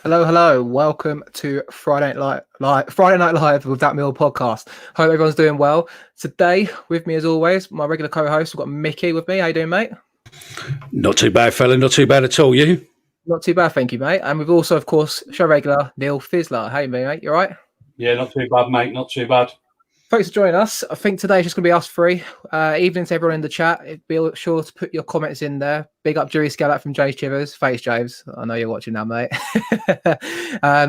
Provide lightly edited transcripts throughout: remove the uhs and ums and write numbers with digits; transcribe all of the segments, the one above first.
Hello. Welcome to Friday Night Live with That Millwall podcast. Hope everyone's doing well. Today, with me as always, my regular co-host, we've got Mickey with me. How you doing, mate? Not too bad, fella. Not too bad at all. You? Not too bad, thank you, mate. And we've also, of course, show regular Neil Fizzler. Hey, mate. You all right? Yeah, not too bad, mate. Not too bad. Thanks for joining us. I think today's just going to be us three. Evening to everyone in the chat. Be sure to put your comments in there. Big up Jury Scalat from James Chivers. Thanks, James. I know you're watching now, mate.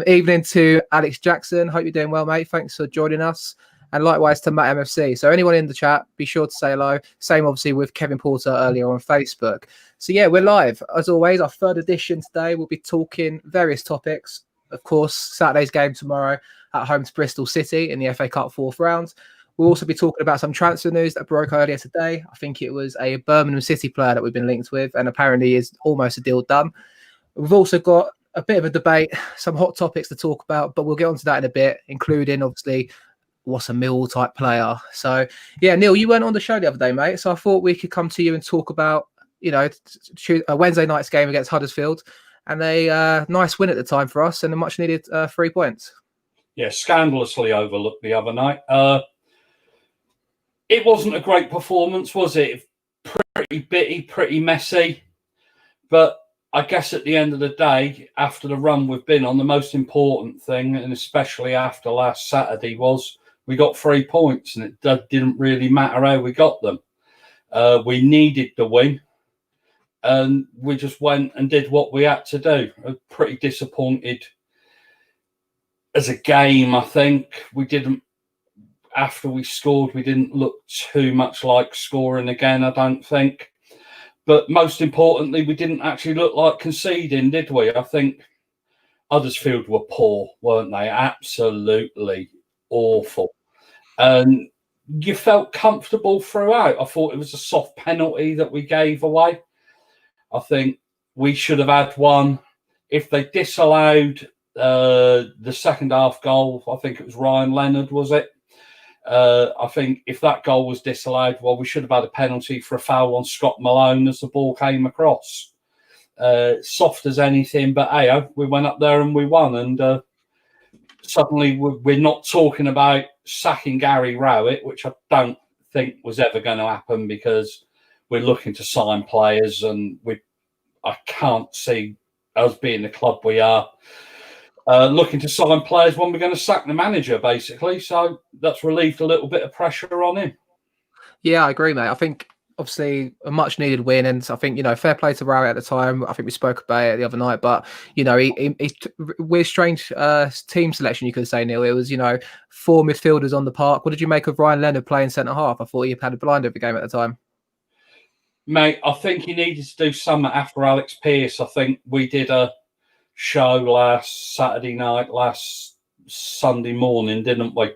Evening to Alex Jackson. Hope you're doing well, mate. Thanks for joining us. And likewise to Matt MFC. So anyone in the chat, be sure to say hello. Same, obviously, with Kevin Porter earlier on Facebook. So, yeah, we're live. As always, our third edition today. We'll be talking various topics. Of course, Saturday's game tomorrow at home to Bristol City in the FA Cup fourth round. We'll also be talking about some transfer news that broke earlier today. I think it was a Birmingham City player that we've been linked with, and apparently is almost a deal done. We've also got a bit of a debate, some hot topics to talk about, but we'll get onto that in a bit, including, obviously, what's a Millwall type player. So, yeah, Neil, you weren't on the show the other day, mate, so I thought we could come to you and talk about, you know, a Wednesday night's game against Huddersfield, and a nice win at the time for us and a much needed 3 points. Yeah, scandalously overlooked the other night. It wasn't a great performance, was it? Pretty bitty, pretty messy. But I guess at the end of the day, after the run we've been on, the most important thing, and especially after last Saturday, was we got 3 points, and it didn't really matter how we got them. We needed the win, and we just went and did what we had to do. I was pretty disappointed as a game. I think we didn't, after we scored, we didn't look too much like scoring again, I don't think. But most importantly, we didn't actually look like conceding, did we? I think Huddersfield were poor, weren't they? Absolutely awful. And you felt comfortable throughout. I thought it was a soft penalty that we gave away. I think we should have had one. If they disallowed the second half goal, I think it was Ryan Leonard, was it? I think if that goal was disallowed, well, we should have had a penalty for a foul on Scott Malone as the ball came across. Soft as anything, but hey, we went up there and we won. And suddenly we're not talking about sacking Gary Rowett, which I don't think was ever going to happen because we're looking to sign players, and I can't see us being the club we are looking to sign players when we're going to sack the manager, basically. So that's relieved a little bit of pressure on him. Yeah, I agree, mate. I think obviously a much needed win, and I think fair play to Rowett at the time. I think we spoke about it the other night, but he's weird, strange team selection, you could say, Neil. It was 4 midfielders on the park. What did you make of Ryan Leonard playing centre half? I thought he had a blind over the game at the time. Mate, I think he needed to do something after Alex Pearce. I think we did a show last Saturday night, last Sunday morning, didn't we?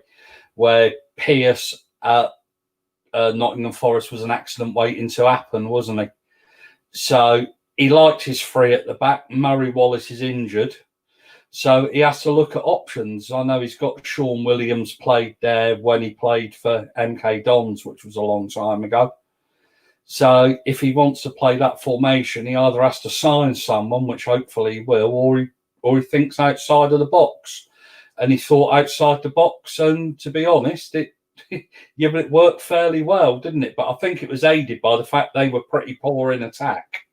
Where Pearce at Nottingham Forest was an accident waiting to happen, wasn't he? So he liked his three at the back. Murray Wallace is injured, so he has to look at options. I know he's got Sean Williams played there when he played for MK Dons, which was a long time ago. So if he wants to play that formation, he either has to sign someone, which hopefully he will, or he thinks outside of the box. And he thought outside the box, and to be honest, it worked fairly well, didn't it? But I think it was aided by the fact they were pretty poor in attack.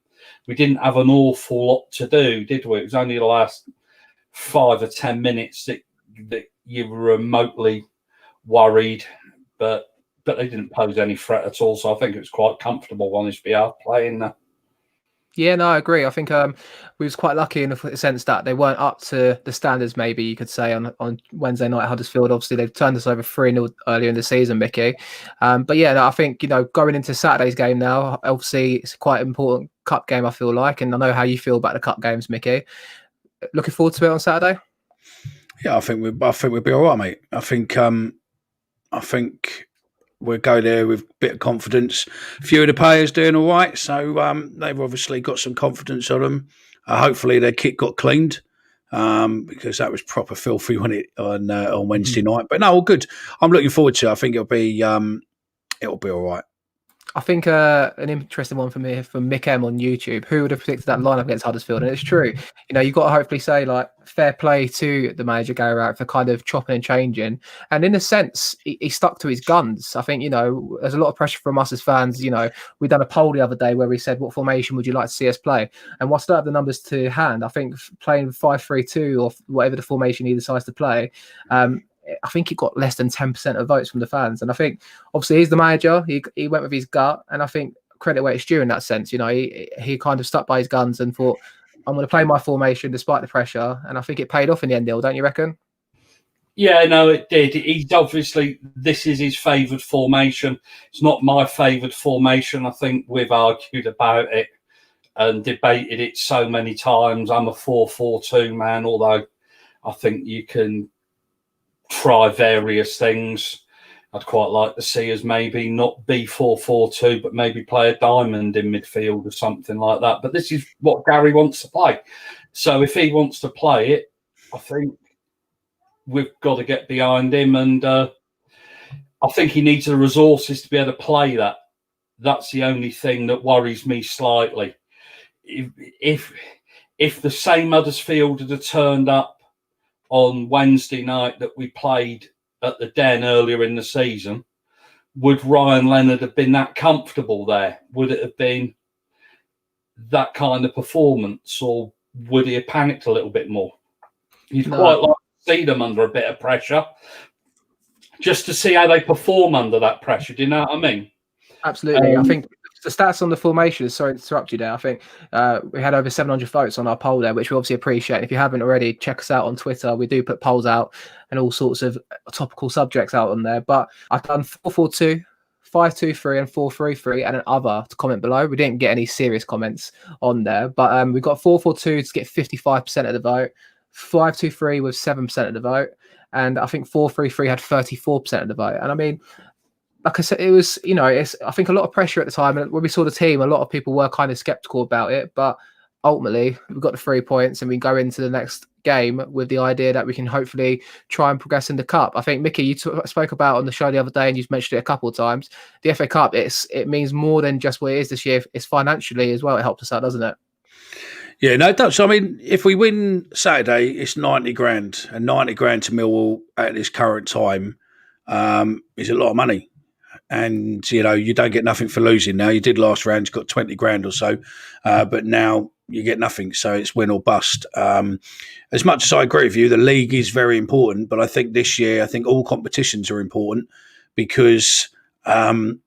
We didn't have an awful lot to do, did we? It was only the last 5 or 10 minutes that you were remotely worried, but they didn't pose any threat at all. So I think it was quite comfortable on his behalf playing there. Yeah, no, I agree. I think we was quite lucky in the sense that they weren't up to the standards, maybe you could say, on Wednesday night at Huddersfield. Obviously, they've turned us over 3-0 earlier in the season, Mickey. But yeah, no, I think, going into Saturday's game now, obviously it's quite an important cup game, I feel like. And I know how you feel about the cup games, Mickey. Looking forward to it on Saturday? Yeah, I think we'll be all right, mate. I think we'll go there with a bit of confidence. A few of the players doing all right, so they've obviously got some confidence on them. Hopefully their kit got cleaned because that was proper filthy on Wednesday night. But no, all good. I'm looking forward to it. I think it'll be all right. I think an interesting one for me from Mick M on YouTube. Who would have predicted that lineup against Huddersfield? And it's true. You've got to hopefully say, like, fair play to the manager, Gary Rowett, for kind of chopping and changing. And in a sense, he stuck to his guns. I think, there's a lot of pressure from us as fans. We done a poll the other day where we said, what formation would you like to see us play? And whilst I don't have the numbers to hand, I think playing 5-3-2 or whatever the formation he decides to play, I think he got less than 10% of votes from the fans. And I think, obviously, he's the manager. He went with his gut. And I think credit where it's due in that sense. He kind of stuck by his guns and thought, I'm going to play my formation despite the pressure. And I think it paid off in the end, Neil, don't you reckon? Yeah, no, it did. He's obviously, this is his favoured formation. It's not my favoured formation. I think we've argued about it and debated it so many times. I'm a 4-4-2 man, although I think you can try various things. I'd quite like to see us maybe not be 4-4-2, but maybe play a diamond in midfield or something like that. But this is what Gary wants to play. So if he wants to play it, I think we've got to get behind him. And I think he needs the resources to be able to play that. That's the only thing that worries me slightly. If the same Huddersfield had turned up on Wednesday night that we played at the Den earlier in the season, would Ryan Leonard have been that comfortable there? Would it have been that kind of performance, or would he have panicked a little bit more? You'd quite like to see them under a bit of pressure, just to see how they perform under that pressure. Do you know what I mean? Absolutely. I think the stats on the formation, sorry to interrupt you there, I think we had over 700 votes on our poll there, which we obviously appreciate. If you haven't already, check us out on Twitter. We do put polls out and all sorts of topical subjects out on there. But I've done 4-4-2, 5-2-3 and 4-3-3 and an other to comment below. We didn't get any serious comments on there, but we've got 4-4-2 to get 55% of the vote, 5-2-3 with 7% of the vote, and I think 4-3-3 had 34% of the vote. And I mean, like I said, it was, I think a lot of pressure at the time. And when we saw the team, a lot of people were kind of skeptical about it. But ultimately, we've got the 3 points and we go into the next game with the idea that we can hopefully try and progress in the cup. I think, Mickey, you spoke about on the show the other day and you've mentioned it a couple of times. The FA Cup, it means more than just what it is this year. It's financially as well. It helps us out, doesn't it? Yeah, no, it does. I mean, if we win Saturday, it's 90 grand. And 90 grand to Millwall at this current time is a lot of money. and you don't get nothing for losing now. You did last round, you got 20 grand or so, but now you get nothing, so it's win or bust. As much as I agree with you, the league is very important, but I think this year, all competitions are important because of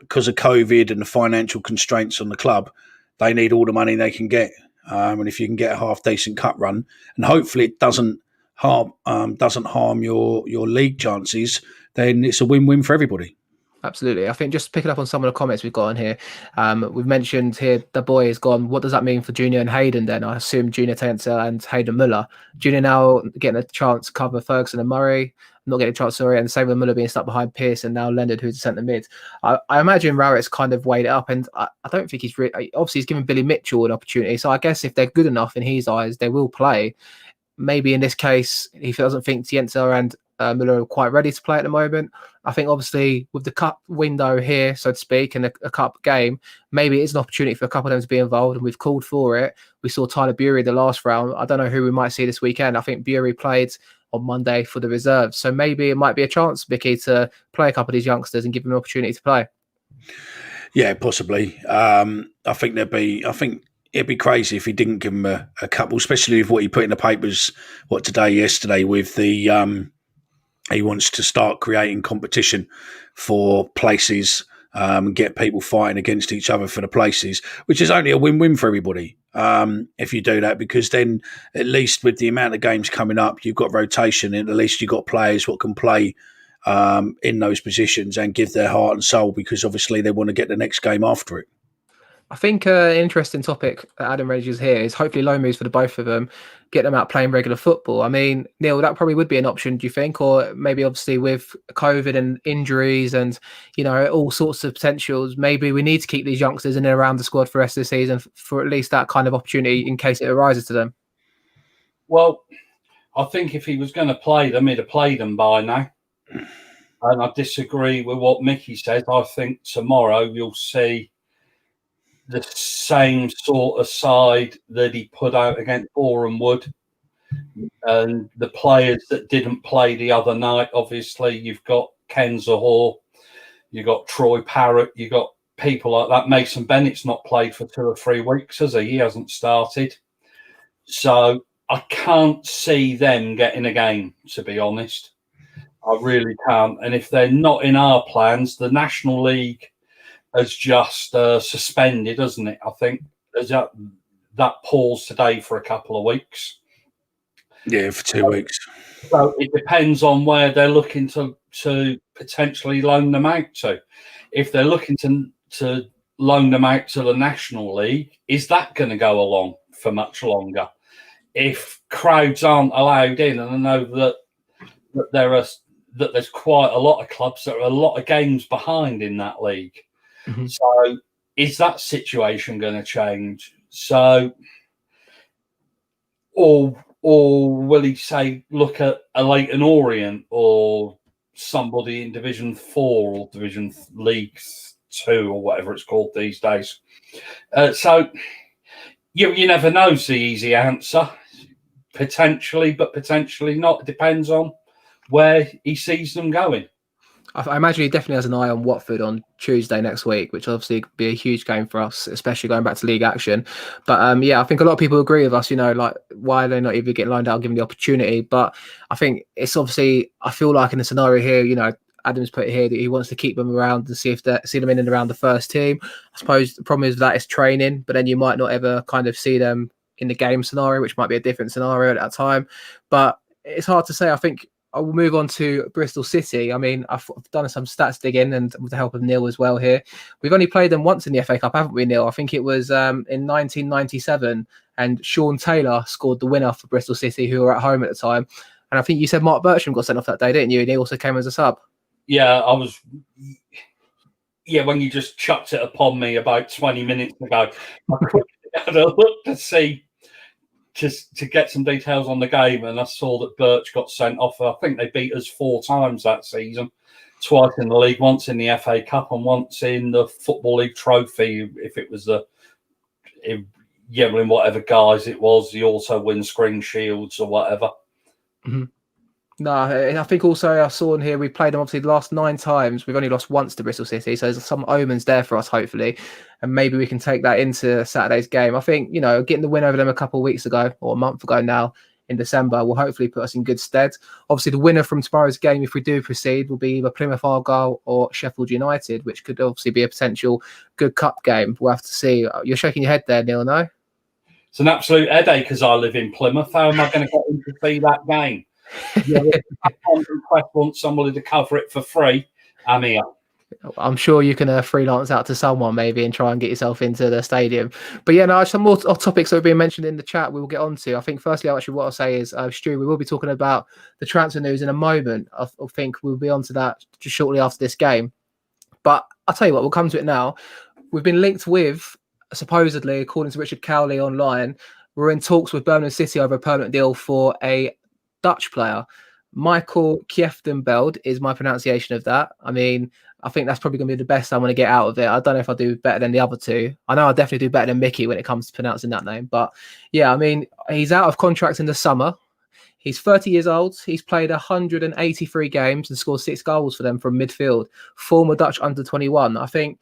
COVID and the financial constraints on the club. They need all the money they can get, and if you can get a half decent cup run, and hopefully it doesn't harm your league chances, then it's a win-win for everybody. Absolutely. I think just picking up on some of the comments we've got on here, we've mentioned here the boy is gone. What does that mean for Junior and Hayden then? I assume Junior Tenser and Hayden Muller. Junior now getting a chance to cover Ferguson and Murray, not getting a chance, sorry, and same with Muller being stuck behind Pearce and now Leonard, who's a centre mid. I imagine Rowett's kind of weighed it up, and I don't think obviously he's given Billy Mitchell an opportunity. So I guess if they're good enough in his eyes, they will play. Maybe in this case, he doesn't think Tienza and Muller are quite ready to play at the moment. I think obviously with the cup window here, so to speak, and a cup game, maybe it's an opportunity for a couple of them to be involved, and we've called for it. We saw Tyler Bury the last round. I don't know who we might see this weekend. I think Bury played on Monday for the reserves, so maybe it might be a chance, Vicky, to play a couple of these youngsters and give them an opportunity to play. Yeah, possibly. I think it'd be crazy if he didn't give him a couple, especially with what he put in the papers, yesterday, with the he wants to start creating competition for places and get people fighting against each other for the places, which is only a win-win for everybody if you do that, because then at least with the amount of games coming up, you've got rotation, and at least you've got players what can play in those positions and give their heart and soul, because obviously they want to get the next game after it. I think an interesting topic that Adam raises here is hopefully loan moves for the both of them, get them out playing regular football. I mean, Neil, that probably would be an option, do you think? Or maybe obviously with COVID and injuries and, all sorts of potentials, maybe we need to keep these youngsters in and around the squad for the rest of the season for at least that kind of opportunity in case it arises to them. Well, I think if he was going to play them, he'd have played them by now. And I disagree with what Mickey says. I think tomorrow you'll see the same sort of side that he put out against Boreham Wood. And the players that didn't play the other night, obviously, you've got Ken Zahor, you've got Troy Parrott, you've got people like that. Mason Bennett's not played for 2 or 3 weeks, has he? He hasn't started. So I can't see them getting a game, to be honest. I really can't. And if they're not in our plans, the National League has just suspended, hasn't it? I think that paused today for a couple of weeks. Yeah, for 2 weeks. So it depends on where they're looking to potentially loan them out to. If they're looking to loan them out to the National League, is that going to go along for much longer? If crowds aren't allowed in, and I know that there's quite a lot of clubs that are a lot of games behind in that league. Mm-hmm. So is that situation going to change? So, or will he say, look at a Leyton Orient or somebody in Division 4 or Division League 2 or whatever it's called these days? So you never know is the easy answer. Potentially, but potentially not. It depends on where he sees them going. I imagine he definitely has an eye on Watford on Tuesday next week, which obviously could be a huge game for us, especially going back to league action. But I think a lot of people agree with us, like why they're not even getting loaned out, given the opportunity. But I think it's obviously, I feel like in the scenario here, Adam's put it here that he wants to keep them around and see them in and around the first team. I suppose the problem is that it's training, but then you might not ever kind of see them in the game scenario, which might be a different scenario at that time. But it's hard to say. I think I will move on to Bristol City. I mean, I've done some stats digging, and with the help of Neil as well here. We've only played them once in the FA Cup, haven't we, Neil? I think it was in 1997, and Sean Taylor scored the winner for Bristol City, who were at home at the time. And I think you said Mark Bertram got sent off that day, didn't you? And he also came as a sub. Yeah, I was. Yeah, when you just chucked it upon me about 20 minutes ago, I quickly had a look to see, just to get some details on the game, and I saw that Birch got sent off. I think they beat us 4 times that season, twice in the league, once in the FA Cup and once in the Football League Trophy. If it was in whatever guise it was, he also wins Screen Shields or whatever. Mm-hmm. No, I think also I saw in here we played them obviously the last 9 times. We've only lost once to Bristol City, so there's some omens there for us, hopefully, and maybe we can take that into Saturday's game. I think getting the win over them a couple of weeks ago or a month ago now in December will hopefully put us in good stead. Obviously, the winner from tomorrow's game, if we do proceed, will be either Plymouth Argyle or Sheffield United, which could obviously be a potential good cup game. We'll have to see. You're shaking your head there, Neil. No. It's an absolute headache as I live in Plymouth. How am I going to get in to see that game? Yeah, I request want somebody to cover it for free. I'm here. I'm sure you can freelance out to someone maybe and try and get yourself into the stadium. But yeah, no, some more topics that have been mentioned in the chat we will get on to. I think firstly, actually, what I'll say is, Stu, we will be talking about the transfer news in a moment. I think we'll be on to that just shortly after this game. But I'll tell you what, we'll come to it now. We've been linked with, supposedly, according to Richard Cowley online, we're in talks with Birmingham City over a permanent deal for a Dutch player. Michael Kieftenbeld is my pronunciation of that. I mean, I think that's probably going to be the best I'm going to get out of it. I don't know if I'll do better than the other two. I know I'll definitely do better than Mickey when it comes to pronouncing that name. But yeah, I mean, he's out of contract in the summer. He's 30 years old. He's played 183 games and scored 6 goals for them from midfield. Former Dutch under-21. I think,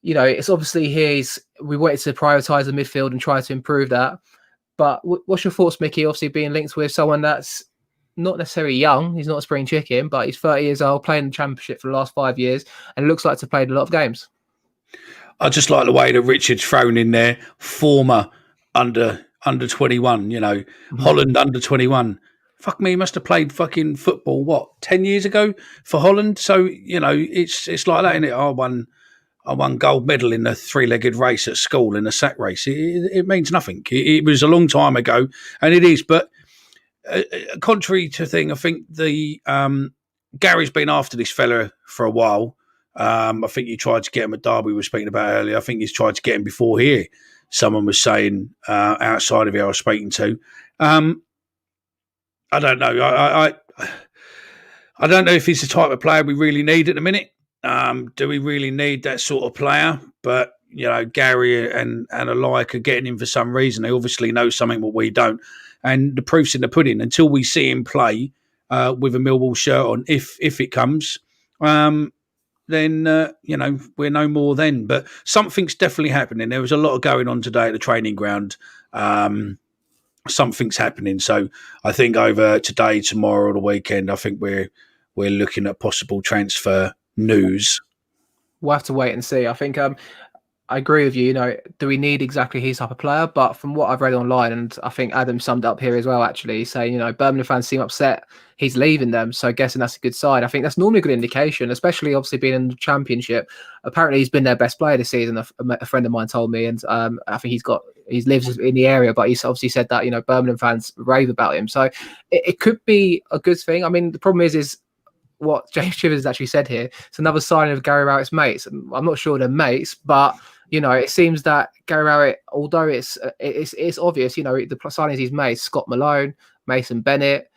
it's obviously we wanted to prioritise the midfield and try to improve that. But what's your thoughts, Mickey? Obviously being linked with someone that's not necessarily young. He's not a spring chicken, but he's 30 years old, playing the Championship for the last 5 years, and looks like to have played a lot of games. I just like the way that Richard's thrown in there, former under 21, Holland under 21. Fuck me, he must have played fucking football, 10 years ago for Holland? So, it's like that, isn't it? I won gold medal in the 3-legged race at school in the sack race. It means nothing. It was a long time ago, and it is. But contrary to thing, I think the Gary's been after this fella for a while. I think he tried to get him at Derby we were speaking about earlier. I think he's tried to get him before here. Someone was saying outside of here I was speaking to. I don't know. I don't know if he's the type of player we really need at the minute. Do we really need that sort of player? But, Gary and alike are getting him for some reason. They obviously know something what we don't. And the proof's in the pudding. Until we see him play with a Millwall shirt on, if it comes, then, we're no more then. But something's definitely happening. There was a lot going on today at the training ground. Something's happening. So I think over today, tomorrow, or the weekend, I think we're looking at possible transfer news. We'll have to wait and see. I think I agree with you. Do we need exactly his type of player? But from what I've read online, and I think Adam summed up here as well, actually saying, Birmingham fans seem upset he's leaving them. So guessing that's a good sign. I think that's normally a good indication, especially obviously being in the Championship. Apparently he's been their best player this season. A friend of mine told me, and I think he lives in the area, but he's obviously said that, Birmingham fans rave about him. So it could be a good thing. I mean, the problem is what James Chivers actually said here. It's another sign of Gary Rowett's mates. And I'm not sure they're mates, but it seems that Gary Rowett, although it's obvious, the signings he's made, Scott Malone, Mason Bennett,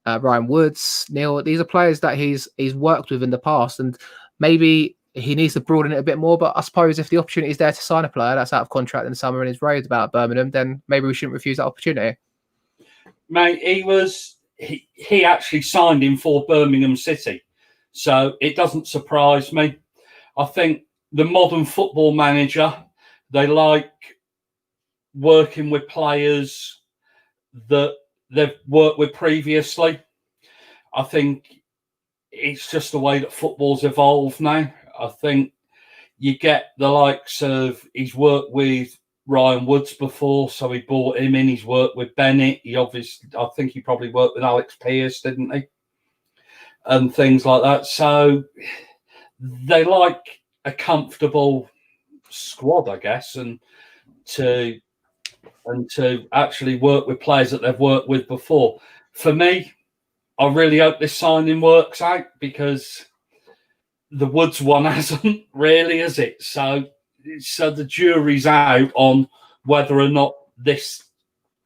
Ryan Woods, Neil, these are players that he's worked with in the past, and maybe he needs to broaden it a bit more. But I suppose if the opportunity is there to sign a player that's out of contract in the summer and is raved about Birmingham, then maybe we shouldn't refuse that opportunity. Mate, he actually signed him for Birmingham City. So it doesn't surprise me. I think the modern football manager, they like working with players that they've worked with previously. I think it's just the way that football's evolved now. I think you get the likes of, he's worked with Ryan Woods before, so he brought him in. He's worked with Bennett. I think he probably worked with Alex Pearce, didn't he? And things like that. So they like a comfortable squad, I guess, and to actually work with players that they've worked with before. For me, I really hope this signing works out, because the Woods one hasn't really, is it? So the jury's out on whether or not this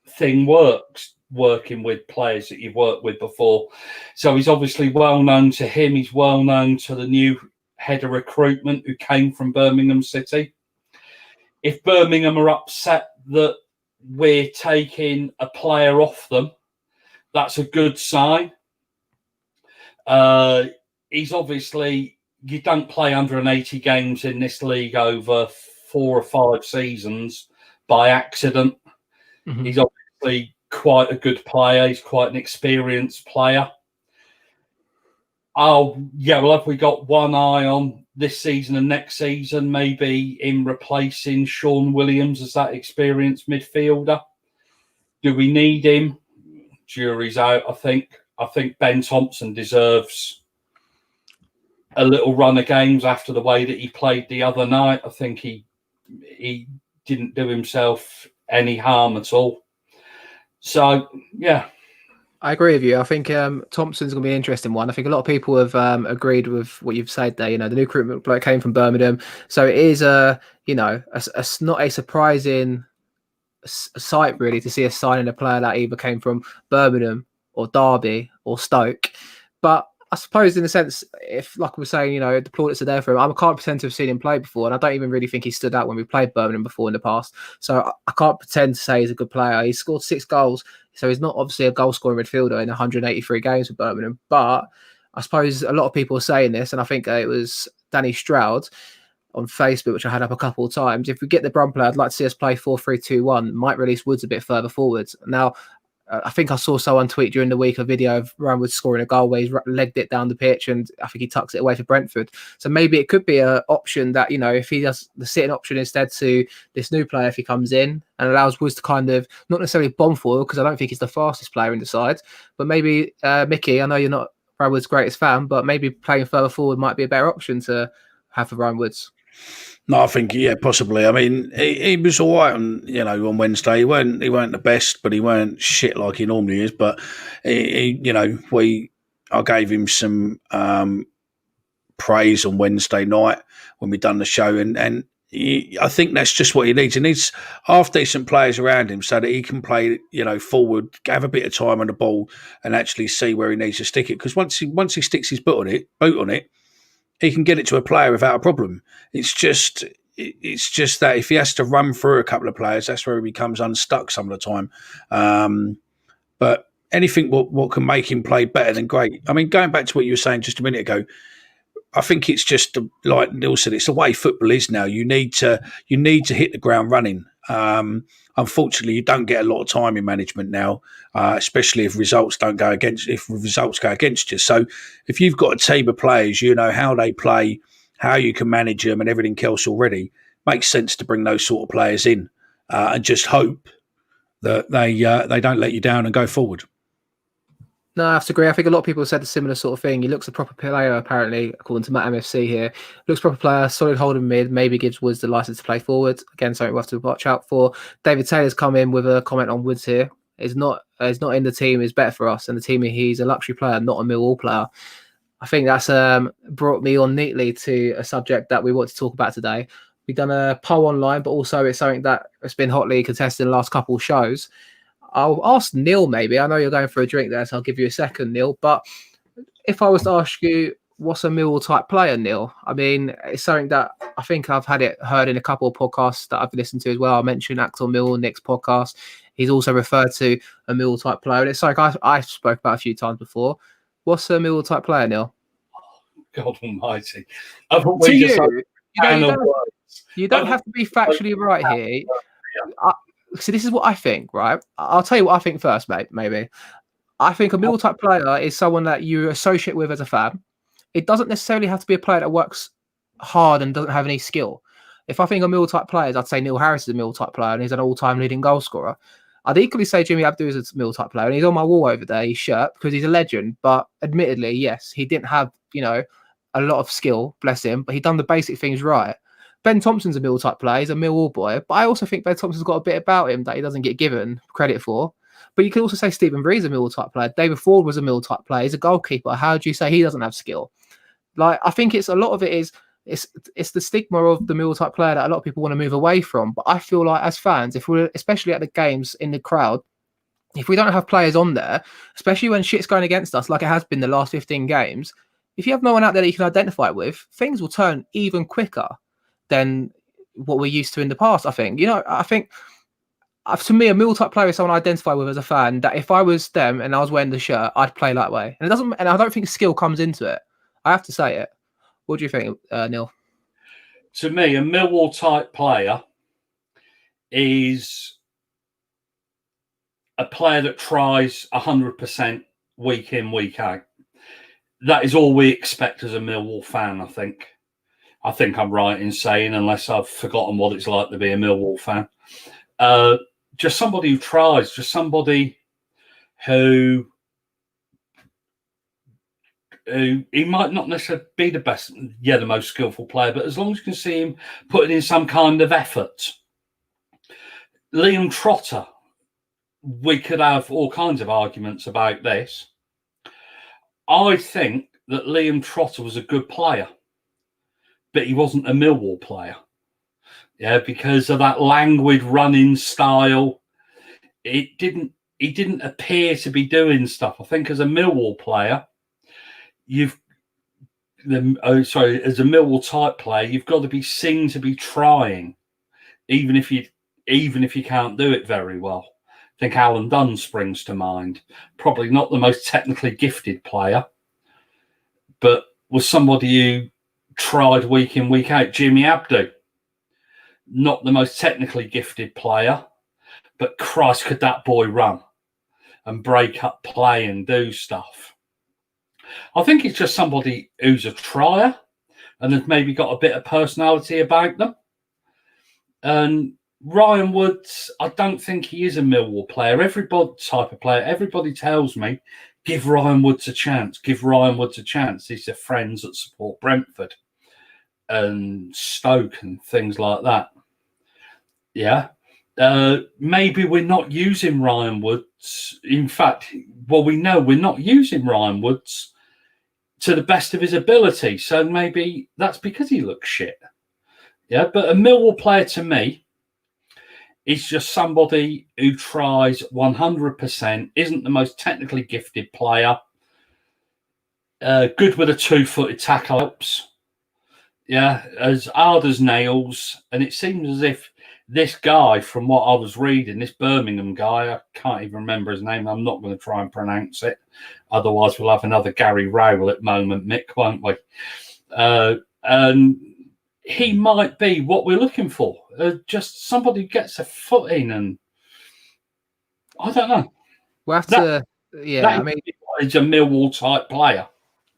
thing works, working with players that you've worked with before. So he's obviously well known to him. He's well known to the new head of recruitment who came from Birmingham City. If Birmingham are upset that we're taking a player off them, that's a good sign. He's obviously, you don't play 180 games in this league over 4 or 5 seasons by accident. Mm-hmm. He's obviously quite a good player. He's quite an experienced player. Oh, yeah, well, have we got one eye on this season and next season, maybe in replacing Sean Williams as that experienced midfielder? Do we need him? Jury's out, I think. I think Ben Thompson deserves a little run of games after the way that he played the other night. I think he didn't do himself any harm at all. So, yeah. I agree with you. I think Thompson's going to be an interesting one. I think a lot of people have agreed with what you've said there. You know, the new recruitment bloke came from Birmingham. So it is, not a surprising sight, really, to see us signing a player that either came from Birmingham or Derby or Stoke. But I suppose, in a sense, if, like we were saying, the plaudits are there for him, I can't pretend to have seen him play before, and I don't even really think he stood out when we played Birmingham before in the past. So I can't pretend to say he's a good player. He scored 6 goals, so he's not obviously a goal-scoring midfielder in 183 games for Birmingham. But I suppose a lot of people are saying this, and I think it was Danny Stroud on Facebook, which I had up a couple of times. If we get the Brum player, I'd like to see us play 4-3-2-1. Might release Woods a bit further forwards. Now, I think I saw someone tweet during the week a video of Ryan Woods scoring a goal where he's legged it down the pitch, and I think he tucks it away for Brentford. So maybe it could be an option that, if he does the sitting option instead to this new player, if he comes in and allows Woods to kind of, not necessarily bomb forward, because I don't think he's the fastest player in the side, but maybe Mickey, I know you're not Ryan Woods' greatest fan, but maybe playing further forward might be a better option to have for Ryan Woods. No, I think, yeah, possibly. I mean, he was all right on Wednesday. He weren't the best, but he weren't shit like he normally is. But I gave him some praise on Wednesday night when we done the show, and I think that's just what he needs. He needs half decent players around him so that he can play, forward, have a bit of time on the ball, and actually see where he needs to stick it. Because once he sticks his boot on it, he can get it to a player without a problem. It's just that if he has to run through a couple of players, that's where he becomes unstuck some of the time. But anything what can make him play better than great. I mean, going back to what you were saying just a minute ago, I think it's just like Neil said, it's the way football is now. You need to hit the ground running. Unfortunately, you don't get a lot of time in management now, especially if results go against you. So, if you've got a team of players, you know how they play, how you can manage them, and everything else already, makes sense to bring those sort of players in and just hope that they don't let you down and go forward. No, I have to agree. I think a lot of people have said a similar sort of thing. He looks a proper player, apparently, according to Matt MFC here. Looks proper player, solid holding mid, maybe gives Woods the license to play forward. Again, something we'll have to watch out for. David Taylor's come in with a comment on Woods here. He's not in the team, is better for us. And the team, he's a luxury player, not a Millwall player. I think that's brought me on neatly to a subject that we want to talk about today. We've done a poll online, but also it's something that has been hotly contested in the last couple of shows. I'll ask Neil maybe. I know you're going for a drink there, so I'll give you a second, Neil. But if I was to ask you, what's a Millwall type player, Neil? I mean, it's something that I think I've heard in a couple of podcasts that I've listened to as well. I mentioned Axel Mill, Nick's podcast. He's also referred to a Millwall type player. And it's like I spoke about a few times before. What's a Millwall type player, Neil? God almighty. You don't have to be factually right here. So this is what I think, right? I'll tell you what I think first, mate, maybe. I think a Millwall type player is someone that you associate with as a fan. It doesn't necessarily have to be a player that works hard and doesn't have any skill. If I think of Millwall type players, I'd say Neil Harris is a Millwall type player and he's an all-time leading goal scorer. I'd equally say Jimmy Abdou is a Millwall type player and he's on my wall over there, his shirt, because he's a legend. But admittedly, yes, he didn't have, a lot of skill, bless him, but he done the basic things right. Ben Thompson's a Millwall type player. He's a Millwall boy. But I also think Ben Thompson's got a bit about him that he doesn't get given credit for. But you could also say Stephen Bree's a Millwall type player. David Ford was a Millwall type player. He's a goalkeeper. How do you say he doesn't have skill? Like, I think it's a lot of it is it's the stigma of the Millwall type player that a lot of people want to move away from. But I feel like as fans, if we're especially at the games in the crowd, if we don't have players on there, especially when shit's going against us, like it has been the last 15 games, if you have no one out there that you can identify with, things will turn even quicker than what we're used to in the past, I think. I think to me, a Millwall type player is someone I identify with as a fan. That if I was them and I was wearing the shirt, I'd play that way. And it doesn't. And I don't think skill comes into it. I have to say it. What do you think, Neil? To me, a Millwall type player is a player that tries 100% week in, week out. That is all we expect as a Millwall fan, I think. I think I'm right in saying, unless I've forgotten what it's like to be a Millwall fan. Just somebody who tries, just somebody who he might not necessarily be the best, the most skillful player, but as long as you can see him putting in some kind of effort. Liam Trotter, we could have all kinds of arguments about this. I think that Liam Trotter was a good player, but he wasn't a Millwall player. Yeah, because of that languid running style. He didn't appear to be doing stuff. I think as a Millwall player, as a Millwall type player, you've got to be seen to be trying, even if you can't do it very well. I think Alan Dunn springs to mind. Probably not the most technically gifted player, but was somebody who tried week in, week out. Jimmy Abdu, not the most technically gifted player, but Christ, could that boy run and break up play and do stuff. I think it's just somebody who's a trier and has maybe got a bit of personality about them. And Ryan Woods, I don't think he is a Millwall player. Everybody tells me, give Ryan Woods a chance. Give Ryan Woods a chance. These are friends that support Brentford and Stoke and things like that. Yeah. Maybe we're not using Ryan Woods. In fact, we know we're not using Ryan Woods to the best of his ability. So maybe that's because he looks shit. Yeah. But a Millwall player to me is just somebody who tries 100%, isn't the most technically gifted player, good with a 2-footed tackle helps. Yeah, as hard as nails. And it seems as if this guy, from what I was reading, this Birmingham guy, I can't even remember his name. I'm not going to try and pronounce it. Otherwise, we'll have another Gary Rowett moment, Mick, won't we? And he might be what we're looking for. Just somebody who gets a foot in, and I don't know. We'll have to, he's a Millwall type player.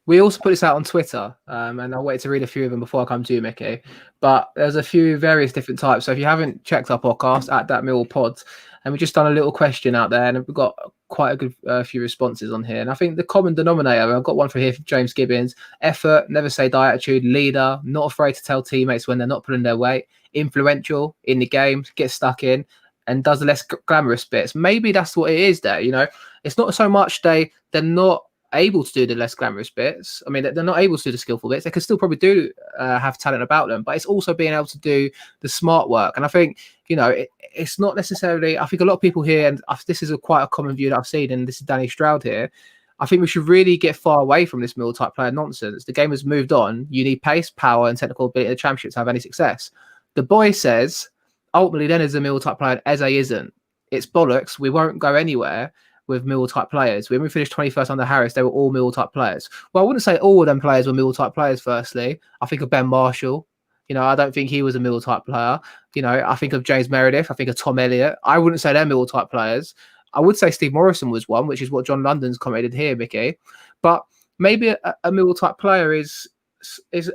We also put this out on Twitter, and I waited to read a few of them before I come to you, Mickey. But there's a few various different types. So if you haven't checked our podcast at That Millwall Pod, and we've just done a little question out there, and we've got quite a good few responses on here. And I think the common denominator, I've got one from here from James Gibbons: effort, never say die attitude, leader, not afraid to tell teammates when they're not pulling their weight, influential in the game, gets stuck in, and does the less glamorous bits. Maybe that's what it is there. You know, it's not so much they're not able to do the less glamorous bits. I mean, they're not able to do the skillful bits. They can still probably do have talent about them, but it's also being able to do the smart work. And I think, you know, it's not necessarily, I think a lot of people here, and this is quite a common view that I've seen, and this is Danny Stroud here, I think we should really get far away from this Millwall type player nonsense. The game has moved on. You need pace, power, and technical ability in the championship to have any success. The boy says, ultimately, then is a Millwall type player, and Eze isn't. It's bollocks. We won't go anywhere with Millwall type players. When we finished 21st under Harris, they were all Millwall type players. Well, I wouldn't say all of them players were Millwall type players, firstly. I think of Ben Marshall. You know, I don't think he was a Millwall type player. You know, I think of James Meredith. I think of Tom Elliott. I wouldn't say they're Millwall type players. I would say Steve Morrison was one, which is what John London's commented here, Mickey. But maybe a Millwall type player is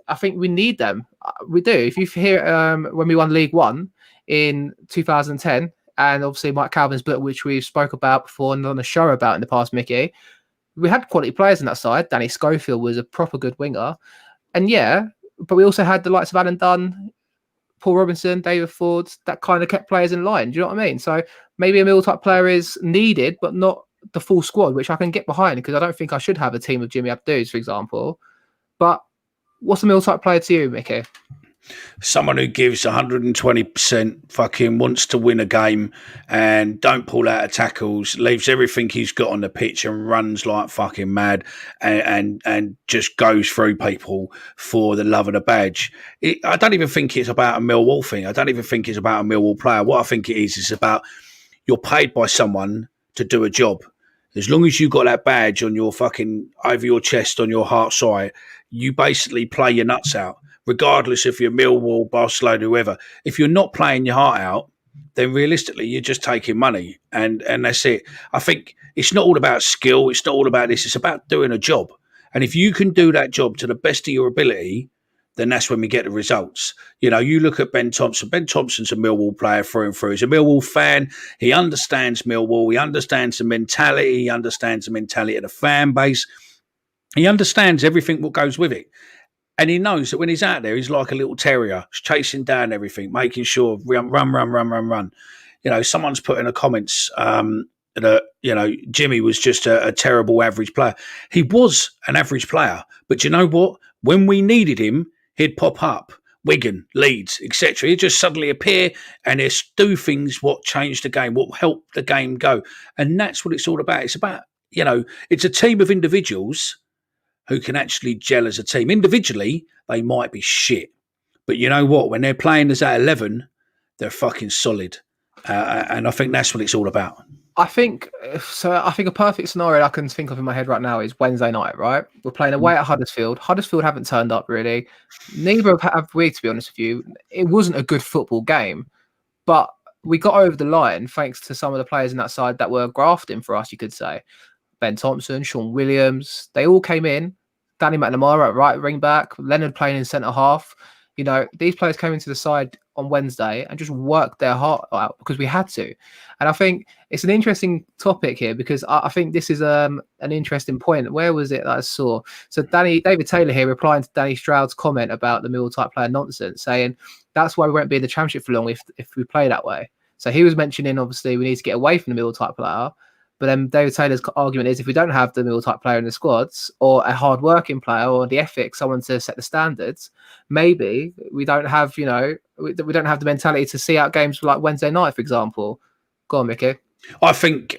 I think we need them. We do. If you hear when we won League One in 2010, and obviously Mike Calvin's book, which we spoke about before and on a show about in the past, Mickey, we had quality players on that side. Danny Schofield was a proper good winger. And but we also had the likes of Alan Dunn, Paul Robinson, David Ford, that kind of kept players in line. Do you know what I mean? So maybe a Millwall type player is needed, but not the full squad, which I can get behind, because I don't think I should have a team of Jimmy Abdus, for example. But what's a Millwall type player to you, Mickey? Someone who gives 120%, fucking wants to win a game and don't pull out of tackles, leaves everything he's got on the pitch and runs like fucking mad and just goes through people for the love of the badge. I don't even think it's about a Millwall thing. I don't even think it's about a Millwall player. What I think it is about you're paid by someone to do a job. As long as you got that badge on your fucking over your chest on your heart side, you basically play your nuts out, regardless if you're Millwall, Barcelona, whoever. If you're not playing your heart out, then realistically you're just taking money, and that's it. I think it's not all about skill. It's not all about this. It's about doing a job. And if you can do that job to the best of your ability, then that's when we get the results. You know, you look at Ben Thompson. Ben Thompson's a Millwall player through and through. He's a Millwall fan. He understands Millwall. He understands the mentality. He understands the mentality of the fan base. He understands everything what goes with it. And he knows that when he's out there, he's like a little terrier, chasing down everything, making sure run. You know, someone's put in the comments that, you know, Jimmy was just a terrible average player. He was an average player. But you know what? When we needed him, he'd pop up. Wigan, Leeds, etc. He'd just suddenly appear and he'd do things what changed the game, what helped the game go. And that's what it's all about. It's about, you know, it's a team of individuals who can actually gel as a team. Individually, they might be shit. But you know what? When they're playing as that 11, they're fucking solid. And I think that's what it's all about. I think a perfect scenario I can think of in my head right now is Wednesday night, right? We're playing away at Huddersfield. Huddersfield haven't turned up really. Neither have we, to be honest with you. It wasn't a good football game, but we got over the line thanks to some of the players in that side that were grafting for us, you could say. Ben Thompson, Sean Williams, they all came in. Danny McNamara at right wing back, Leonard playing in centre half. You know, these players came into the side on Wednesday and just worked their heart out because we had to. And I think it's an interesting topic here because I think this is an interesting point. Where was it that I saw? So David Taylor here replying to Danny Stroud's comment about the Millwall type player nonsense, saying that's why we won't be in the Championship for long if we play that way. So he was mentioning, obviously, we need to get away from the Millwall type player. But then David Taylor's argument is if we don't have the Millwall type player in the squads or a hard-working player or the ethics, someone to set the standards, maybe we don't have, you know, we don't have the mentality to see out games like Wednesday night, for example. Go on, Mickey. I think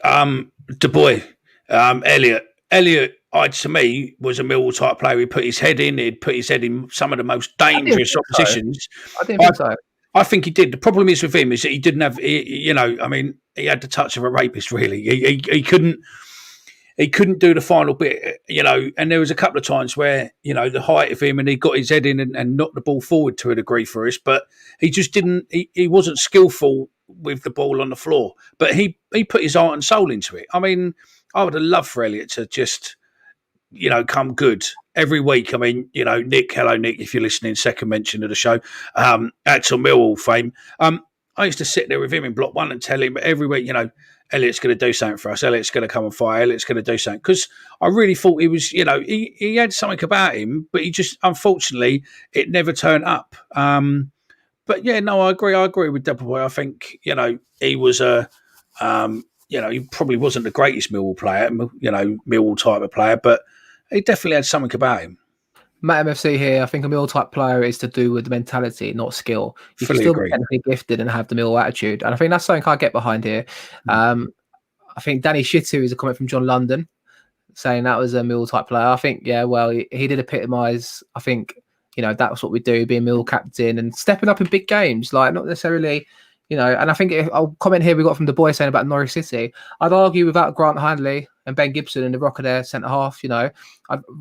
Du Bois, Elliot, to me, was a Millwall type player. He put his head in. He'd put his head in some of the most dangerous oppositions. I didn't think so. I think he did. The problem is with him is that he didn't have, you know, I mean, he had the touch of a rapist, really. He couldn't do the final bit, you know, and there was a couple of times where, you know, the height of him and he got his head in and knocked the ball forward to a degree for us, but he just didn't, he wasn't skillful with the ball on the floor, but he put his heart and soul into it. I mean, I would have loved for Elliot to just, you know, come good every week. I mean, you know, Nick, hello, Nick, if you're listening, second mention of the show, actual Millwall fame. I used to sit there with him in block one and tell him every week, you know, Elliot's going to do something for us. Elliot's going to come and fire. Elliot's going to do something. Because I really thought he was, you know, he had something about him, but he just, unfortunately, it never turned up. But yeah, no, I agree with Double Boy. I think, you know, he was you know, he probably wasn't the greatest Millwall player, you know, Millwall type of player, but he definitely had something about him. Matt MFC here. I think a Millwall type player is to do with the mentality, not skill. You can still be technically gifted and have the Millwall attitude. And I think that's something I get behind here. I think Danny Shittu is a comment from John London saying that was a Millwall type player. I think, yeah, well, he did epitomise, I think, you know, that's what we do, being Millwall captain and stepping up in big games, like not necessarily, you know, and I think I'll comment here we got from the boy saying about Norwich City. I'd argue without Grant Handley and Ben Gibson and the Rocker there centre half, you know,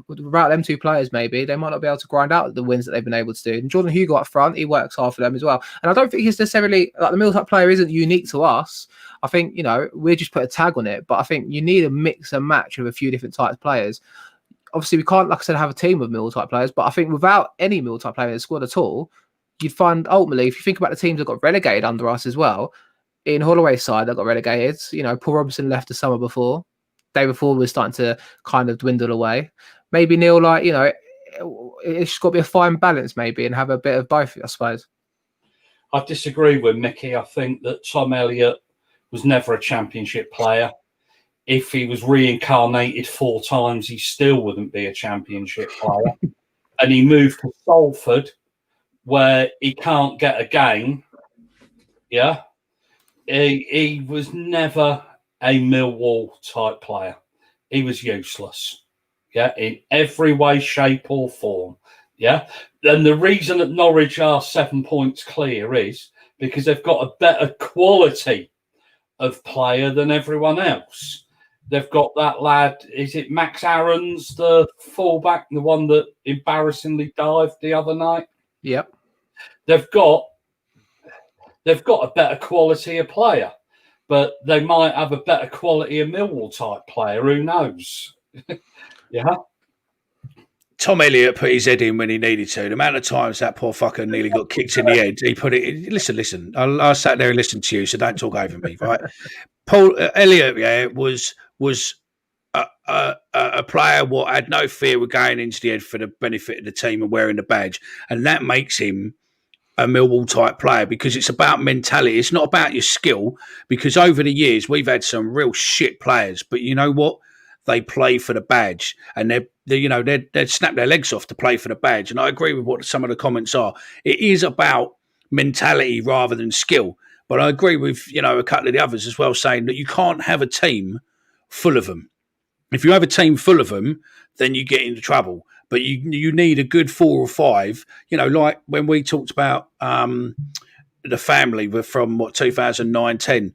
without them two players, maybe they might not be able to grind out the wins that they've been able to do. And Jordan Hugo up front, he works hard for them as well. And I don't think he's necessarily like the Millwall type player isn't unique to us. I think, you know, we just put a tag on it, but I think you need a mix and match of a few different types of players. Obviously, we can't, like I said, have a team of Millwall type players, but I think without any Millwall type player in the squad at all, you'd find ultimately, if you think about the teams that got relegated under us as well, in Holloway's side that got relegated, you know, Paul Robinson left the summer before. David Ford was starting to kind of dwindle away. Maybe Neil, like, you know, it's got to be a fine balance maybe and have a bit of both, I suppose. I disagree with Mickey. I think that Tom Elliott was never a championship player. If he was reincarnated 4 times, he still wouldn't be a championship player. And he moved to Salford, where he can't get a game. Yeah. He was never a Millwall type player. He was useless. Yeah. In every way, shape, or form. Yeah. And the reason that Norwich are 7 points clear is because they've got a better quality of player than everyone else. They've got that lad, is it Max Aarons, the fullback, the one that embarrassingly dived the other night? Yep. They've got a better quality of player, but they might have a better quality of Millwall type player. Who knows? Yeah. Tom Elliott put his head in when he needed to. The amount of times that poor fucker nearly got kicked in the head, he put it in. Listen. I sat there and listened to you, so don't talk over me, right? Paul Elliott, was a player what had no fear of going into the head for the benefit of the team and wearing the badge, and that makes him a Millwall type player because it's about mentality. It's not about your skill. Because over the years we've had some real shit players, but you know what? They play for the badge, and they'd snap their legs off to play for the badge. And I agree with what some of the comments are. It is about mentality rather than skill. But I agree with a couple of the others as well, saying that you can't have a team full of them. If you have a team full of them, then you get into trouble. But you need a good 4 or 5. Like when we talked about the family were from 2009-10.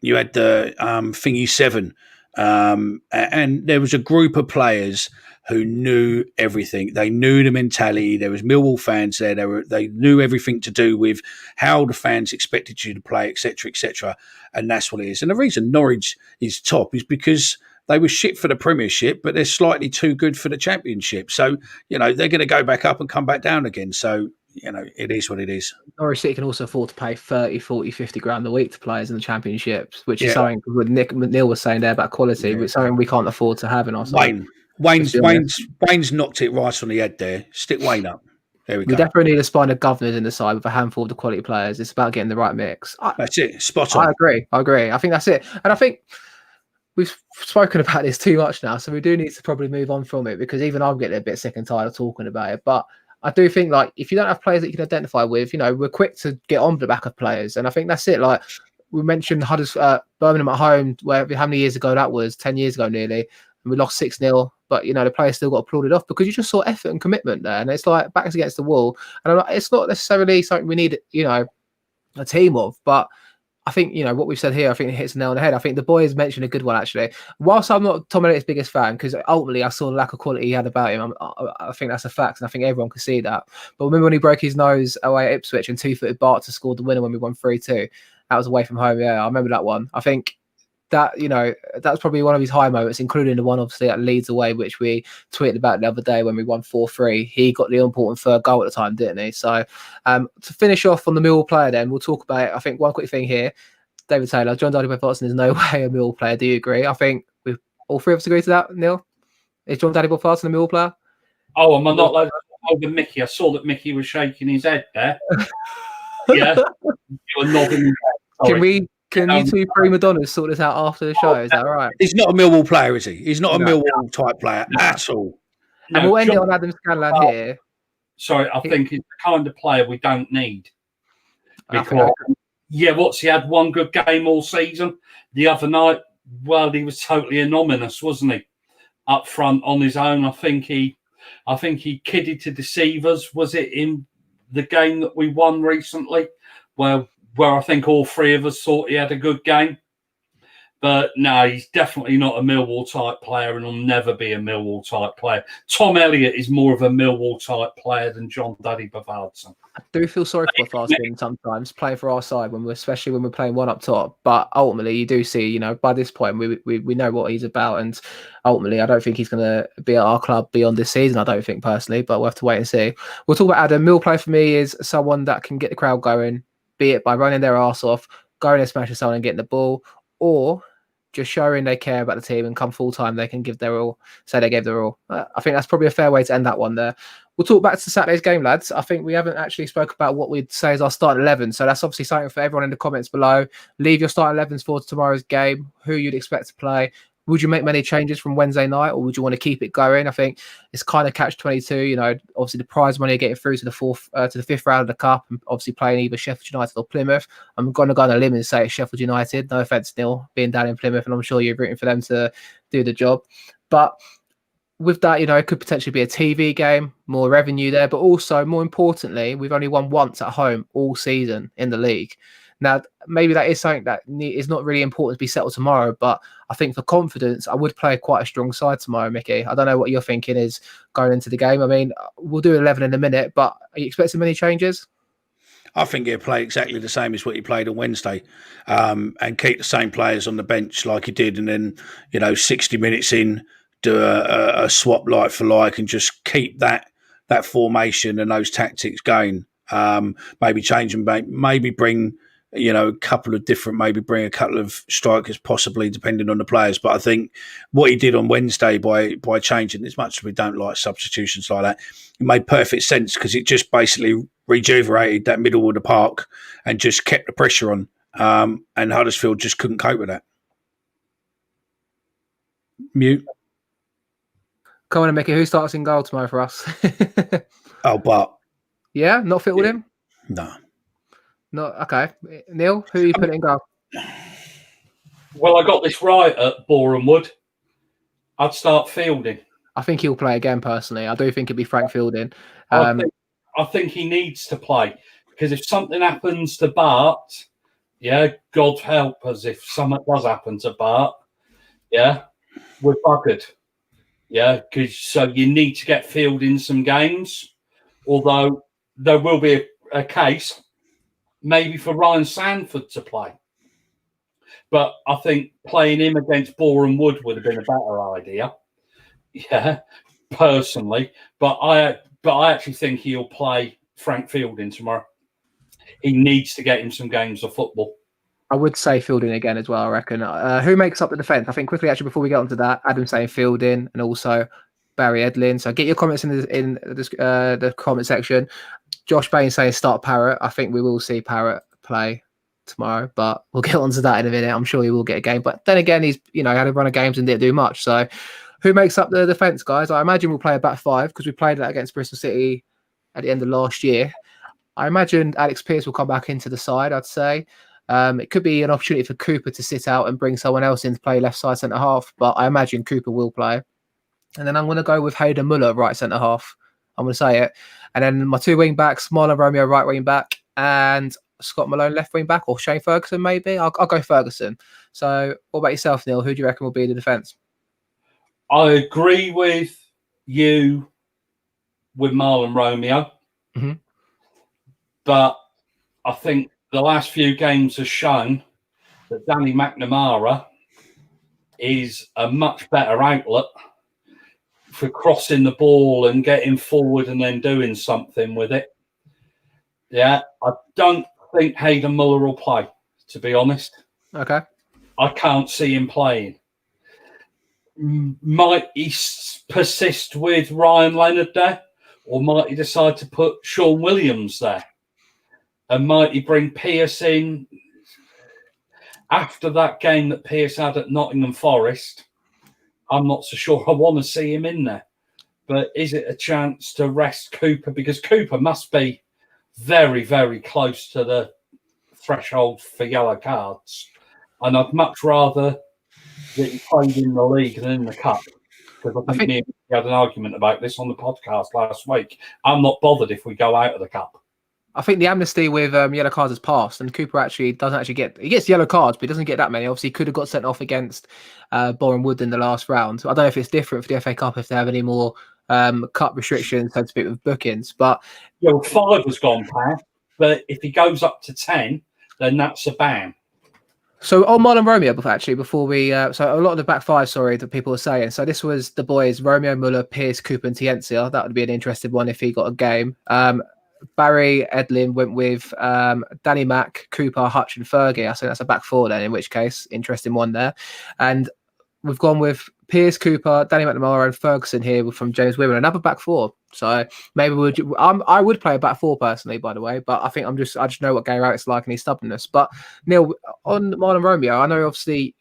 You had the Thingy 7, and there was a group of players who knew everything. They knew the mentality. There was Millwall fans there. They knew everything to do with how the fans expected you to play, etc., etc. And that's what it is. And the reason Norwich is top is because they were shit for the Premiership, but they're slightly too good for the Championship. So, they're going to go back up and come back down again. So, it is what it is. Norwich City can also afford to pay 30, 40, 50 grand a week to players in the Championships, which is something Neil was saying there about quality, but something we can't afford to have in our side. Wayne's knocked it right on the head there. Stick Wayne up. There we go. We definitely need a spine of governors in the side with a handful of the quality players. It's about getting the right mix. That's it. Spot on. I agree. I think that's it. And I think we've spoken about this too much now, so we do need to probably move on from it because even I'm getting a bit sick and tired of talking about it. But I do think, like, if you don't have players that you can identify with, we're quick to get on the back of players. And I think that's it. Like, we mentioned Birmingham at home, where how many years ago that was? 10 years ago nearly. And we lost 6-0. But, the players still got applauded off because you just saw effort and commitment there. And it's like backs against the wall. And it's not necessarily something we need, a team of. But I think, what we've said here, I think it hits the nail on the head. I think the boys mentioned a good one, actually. Whilst I'm not Tom Elliott's biggest fan, because ultimately I saw the lack of quality he had about him, I think that's a fact, and I think everyone can see that. But remember when he broke his nose away at Ipswich and two-footed Barton scored the winner when we won 3-2? That was away from home, yeah, I remember that one. I think that, that's probably one of his high moments, including the one, obviously, at Leeds away, which we tweeted about the other day when we won 4-3. He got the important third goal at the time, didn't he? So to finish off on the Millwall player then, we'll talk about it. I think one quick thing here. David Taylor, John Dudley Watson is no way a Millwall player. Do you agree? I think we all three of us agree to that, Neil. Is John Dudley Watson a Millwall player? Oh, am I not allowed to talk over Mickey? I saw that Mickey was shaking his head there. Yeah. You were nodding his head. Can you two prima donnas sort this out after the show? Is that right? He's not a Millwall player, is he? He's not a Millwall type player at all. And we'll end it on Adam Scanlon here. Sorry, I think he's the kind of player we don't need. Because, what's he had one good game all season? The other night, well, he was totally anonymous, wasn't he? Up front on his own. I think he kidded to deceive us. Was it in the game that we won recently? Where I think all three of us thought he had a good game. But no, he's definitely not a Millwall type player and will never be a Millwall type player. Tom Elliott is more of a Millwall type player than John Dudley Bavardson. I do feel sorry for Bavardson sometimes, playing for our side especially when we're playing one up top. But ultimately, you do see, by this point, we know what he's about. And ultimately, I don't think he's going to be at our club beyond this season, I don't think personally, but we'll have to wait and see. We'll talk about Adam. Mill play for me is someone that can get the crowd going, be it by running their arse off, going and smashing someone and getting the ball, or just showing they care about the team and come full time, they can give their all, say they gave their all. I think that's probably a fair way to end that one there. We'll talk back to Saturday's game, lads. I think we haven't actually spoke about what we'd say is our starting 11. So that's obviously something for everyone in the comments below. Leave your starting 11s for tomorrow's game, who you'd expect to play. Would you make many changes from Wednesday night, or would you want to keep it going? I think it's kind of catch-22. Obviously the prize money of getting through to the fifth round of the cup, and obviously playing either Sheffield United or Plymouth. I'm going to go on a limb and say it's Sheffield United. No offense, Neil, being down in Plymouth, and I'm sure you're rooting for them to do the job. But with that, it could potentially be a TV game, more revenue there, but also more importantly, we've only won once at home all season in the league. Now, maybe that is something that is not really important to be settled tomorrow, but I think for confidence, I would play quite a strong side tomorrow, Mickey. I don't know what you're thinking is going into the game. I mean, we'll do 11 in a minute, but are you expecting many changes? I think he'll play exactly the same as what he played on Wednesday, and keep the same players on the bench like he did, and then 60 minutes in, do a swap like for like, and just keep that formation and those tactics going. Maybe change them, maybe bring a couple of different, maybe bring a couple of strikers, possibly depending on the players. But I think what he did on Wednesday by changing, as much as we don't like substitutions like that, it made perfect sense because it just basically rejuvenated that middle of the park and just kept the pressure on. And Huddersfield just couldn't cope with that. Mute. Come on, Mickey. Who starts in goal tomorrow for us? Oh, but yeah, not fit with him. No. Not okay. Neil, who are you putting in goal? Well, I got this right at Boreham Wood. I'd start Fielding. I think he'll play again. Personally, I do think it'd be Frank Fielding. I think he needs to play because if something happens to Bart, God help us if something does happen to Bart, we're buggered. Because so you need to get Fielding some games. Although there will be a case maybe for Ryan Sanford to play. But I think playing him against Boreham Wood would have been a better idea. Yeah, personally. But I actually think he'll play Frank Fielding tomorrow. He needs to get him some games of football. I would say Fielding again as well, I reckon. Who makes up the defence? I think quickly, actually, before we get onto that, Adam saying Fielding and also Barry Edlin. So get your comments in the comment section. Josh Bain saying start Parrott. I think we will see Parrott play tomorrow, but we'll get onto that in a minute. I'm sure he will get a game. But then again, he's had a run of games and didn't do much. So who makes up the defence, guys? I imagine we'll play a back five because we played that against Bristol City at the end of last year. I imagine Alex Pearce will come back into the side, I'd say. It could be an opportunity for Cooper to sit out and bring someone else in to play left side centre half, but I imagine Cooper will play. And then I'm going to go with Hayden Muller, right centre half. I'm going to say it. And then my two wing backs, Marlon Romeo, right wing back, and Scott Malone, left wing back, or Shane Ferguson, maybe. I'll go Ferguson. So what about yourself, Neil? Who do you reckon will be the defence? I agree with you with Marlon Romeo. Mm-hmm. But I think the last few games have shown that Danny McNamara is a much better outlet for crossing the ball and getting forward and then doing something with it. Yeah, I don't think Hayden Muller will play, to be honest. Okay. I can't see him playing. Might he persist with Ryan Leonard there? Or might he decide to put Sean Williams there? And might he bring Pearce in after that game that Pearce had at Nottingham Forest? I'm not so sure I want to see him in there. But is it a chance to rest Cooper? Because Cooper must be very, very close to the threshold for yellow cards. And I'd much rather that he played in the league than in the cup. Because I think we had an argument about this on the podcast last week. I'm not bothered if we go out of the cup. I think the amnesty with yellow cards has passed, and Cooper doesn't get. He gets yellow cards, but he doesn't get that many. Obviously, he could have got sent off against Boreham Wood in the last round. So I don't know if it's different for the FA Cup if they have any more cup restrictions, so to speak, with bookings. But 5 was gone past. But if he goes up to 10, then that's a ban. So on Marlon Romeo, before we, so a lot of the back five, that people are saying. So this was the boys: Romeo, Muller, Pearce, Cooper, and Tiencia. That would be an interesting one if he got a game. Barry Edlin went with Danny Mack, Cooper, Hutch, and Fergie. I think that's a back four then, in which case, interesting one there. And we've gone with Pearce, Cooper, Danny McNamara, and Ferguson here from James Wimmer, another back four. So maybe I would play a back four personally, by the way, but I think I just know what Gary Rowett's like and his stubbornness. But Neil, on Marlon Romeo, I know obviously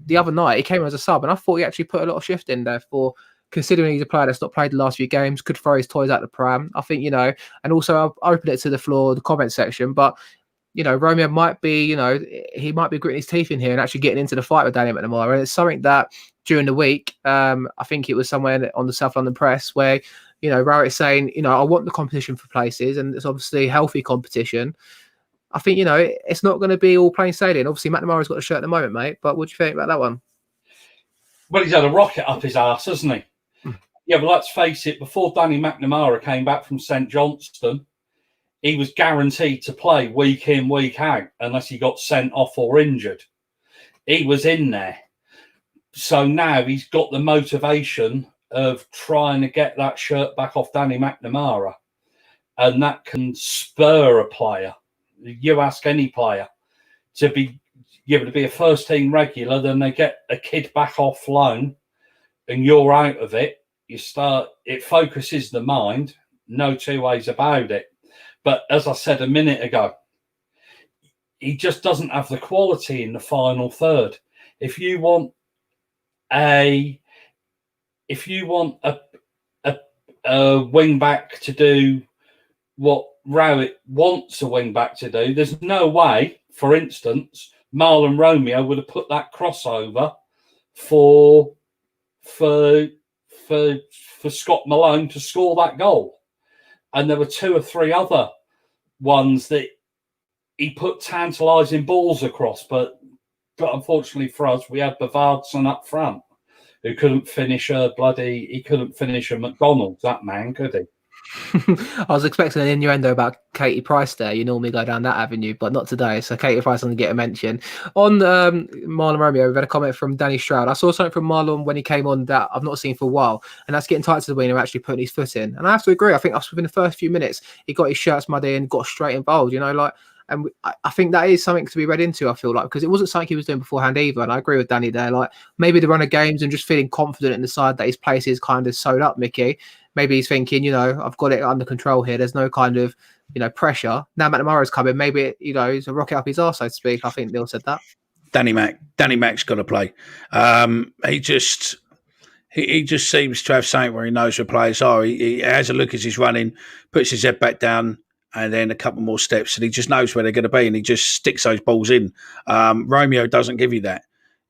the other night he came as a sub, and I thought he actually put a lot of shift in there for. Considering he's a player that's not played the last few games, could throw his toys out the pram. I think, and also I'll open it to the floor, the comment section, but, Romeo might be, he might be gritting his teeth in here and actually getting into the fight with Danny McNamara. And it's something that during the week, I think it was somewhere on the South London Press where, Rowett is saying, I want the competition for places, and it's obviously healthy competition. I think, it's not going to be all plain sailing. Obviously, McNamara's got a shirt at the moment, mate. But what do you think about that one? Well, he's had a rocket up his arse, hasn't he? Yeah, but let's face it, before Danny McNamara came back from St Johnstone, he was guaranteed to play week in, week out, unless he got sent off or injured. He was in there. So now he's got the motivation of trying to get that shirt back off Danny McNamara. And that can spur a player. You ask any player to be a first team regular, then they get a kid back off loan and you're out of it. It focuses the mind, no two ways about it. But as I said a minute ago, he just doesn't have the quality in the final third. If you want a wing back to do what Rowett wants a wing back to do, there's no way, for instance, Marlon Romeo would have put that crossover for Scott Malone to score that goal. And there were 2 or 3 other ones that he put tantalising balls across, but unfortunately for us, we had Bavardson up front who couldn't finish a McDonald's. That man, could he? I was expecting an innuendo about Katie Price there. You normally go down that avenue, but not today. So Katie Price doesn't get a mention. On Marlon Romeo, we've had a comment from Danny Stroud. I saw something from Marlon when he came on that I've not seen for a while, and that's getting tight to the wing and actually putting his foot in. And I have to agree. I think within the first few minutes, he got his shirts muddy and got straight involved. And I think that is something to be read into, I feel like, because it wasn't something he was doing beforehand either. And I agree with Danny there. Like, maybe the run of games and just feeling confident in the side that his place is kind of sewed up, Mickey. Maybe he's thinking, I've got it under control here. There's no kind of, pressure. Now McNamara's coming. Maybe, it's a rocket up his arse, so to speak. I think Neil said that. Danny Mac's got to play. He just seems to have something where he knows where players are. He has a look as he's running, puts his head back down, and then a couple more steps, and he just knows where they're going to be, and he just sticks those balls in. Romeo doesn't give you that.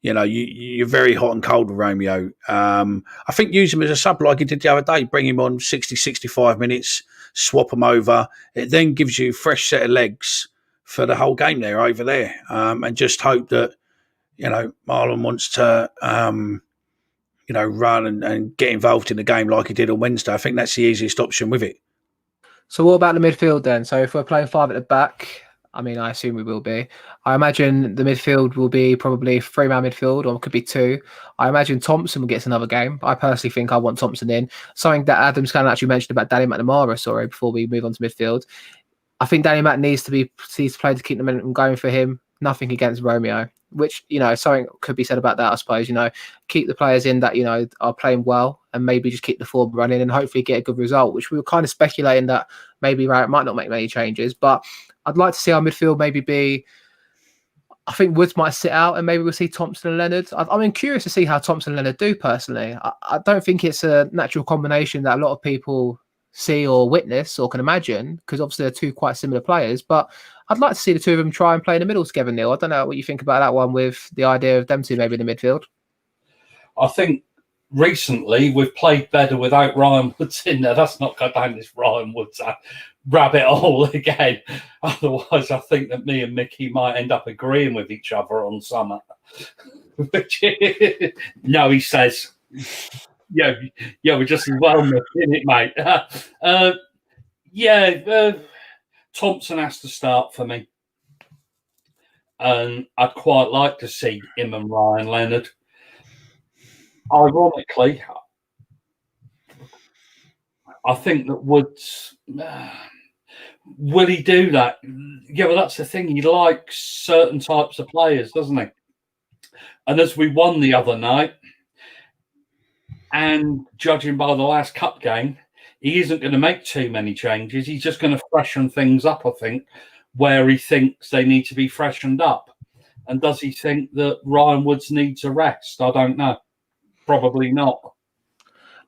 You're very hot and cold with Romeo. I think use him as a sub like he did the other day. Bring him on 60, 65 minutes, swap him over. It then gives you a fresh set of legs for the whole game over there. And just hope that, Marlon wants to, run and get involved in the game like he did on Wednesday. I think that's the easiest option with it. So what about the midfield then? So if we're playing 5 at the back, I mean, I assume we will be. I imagine the midfield will be probably 3-man midfield, or it could be 2. I imagine Thompson gets another game. I personally think I want Thompson in. Something that Adam Scanlon actually mentioned about Danny McNamara, before we move on to midfield. I think Danny Mac needs to play to keep the momentum going for him. Nothing against Romeo, which, something could be said about that, I suppose. Keep the players in that, are playing well, and maybe just keep the form running and hopefully get a good result, which we were kind of speculating that maybe Rowett might not make many changes. But I'd like to see our midfield maybe be, I think Woods might sit out and maybe we'll see Thompson and Leonard. I'm curious to see how Thompson and Leonard do personally. I don't think it's a natural combination that a lot of people see or witness or can imagine, because obviously they're 2 quite similar players. But I'd like to see the 2 of them try and play in the middle together, Neil. I don't know what you think about that one with the idea of them 2 maybe in the midfield. I think recently we've played better without Ryan Woods in there. That's not go down this Ryan Woods rabbit hole again. Otherwise, I think that me and Mickey might end up agreeing with each other on some. No, he says. Yeah, we're just as well, isn't it, mate? Thompson has to start for me. And I'd quite like to see him and Ryan Leonard. Ironically, I think that Woods... will he do that? Yeah, well, that's the thing. He likes certain types of players, doesn't he? And as we won the other night, and judging by the last cup game, he isn't going to make too many changes. He's just going to freshen things up, I think, where he thinks they need to be freshened up. And does he think that Ryan Woods needs a rest? I don't know. Probably not.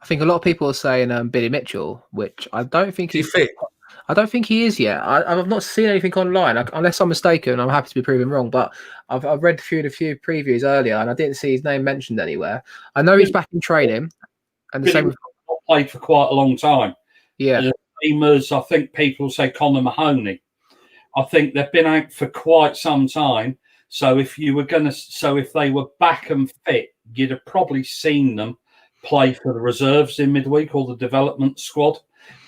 I think a lot of people are saying Billy Mitchell, which I don't think he's fit. I don't think he is yet. I've not seen anything online, unless I'm mistaken. I'm happy to be proven wrong, but I've read a few previews earlier, and I didn't see his name mentioned anywhere. I know he's back in training, and the same with not played for quite a long time. Yeah, the same as I think people say Conor Mahoney. I think they've been out for quite some time. So if they were back and fit, you'd have probably seen them play for the reserves in midweek or the development squad.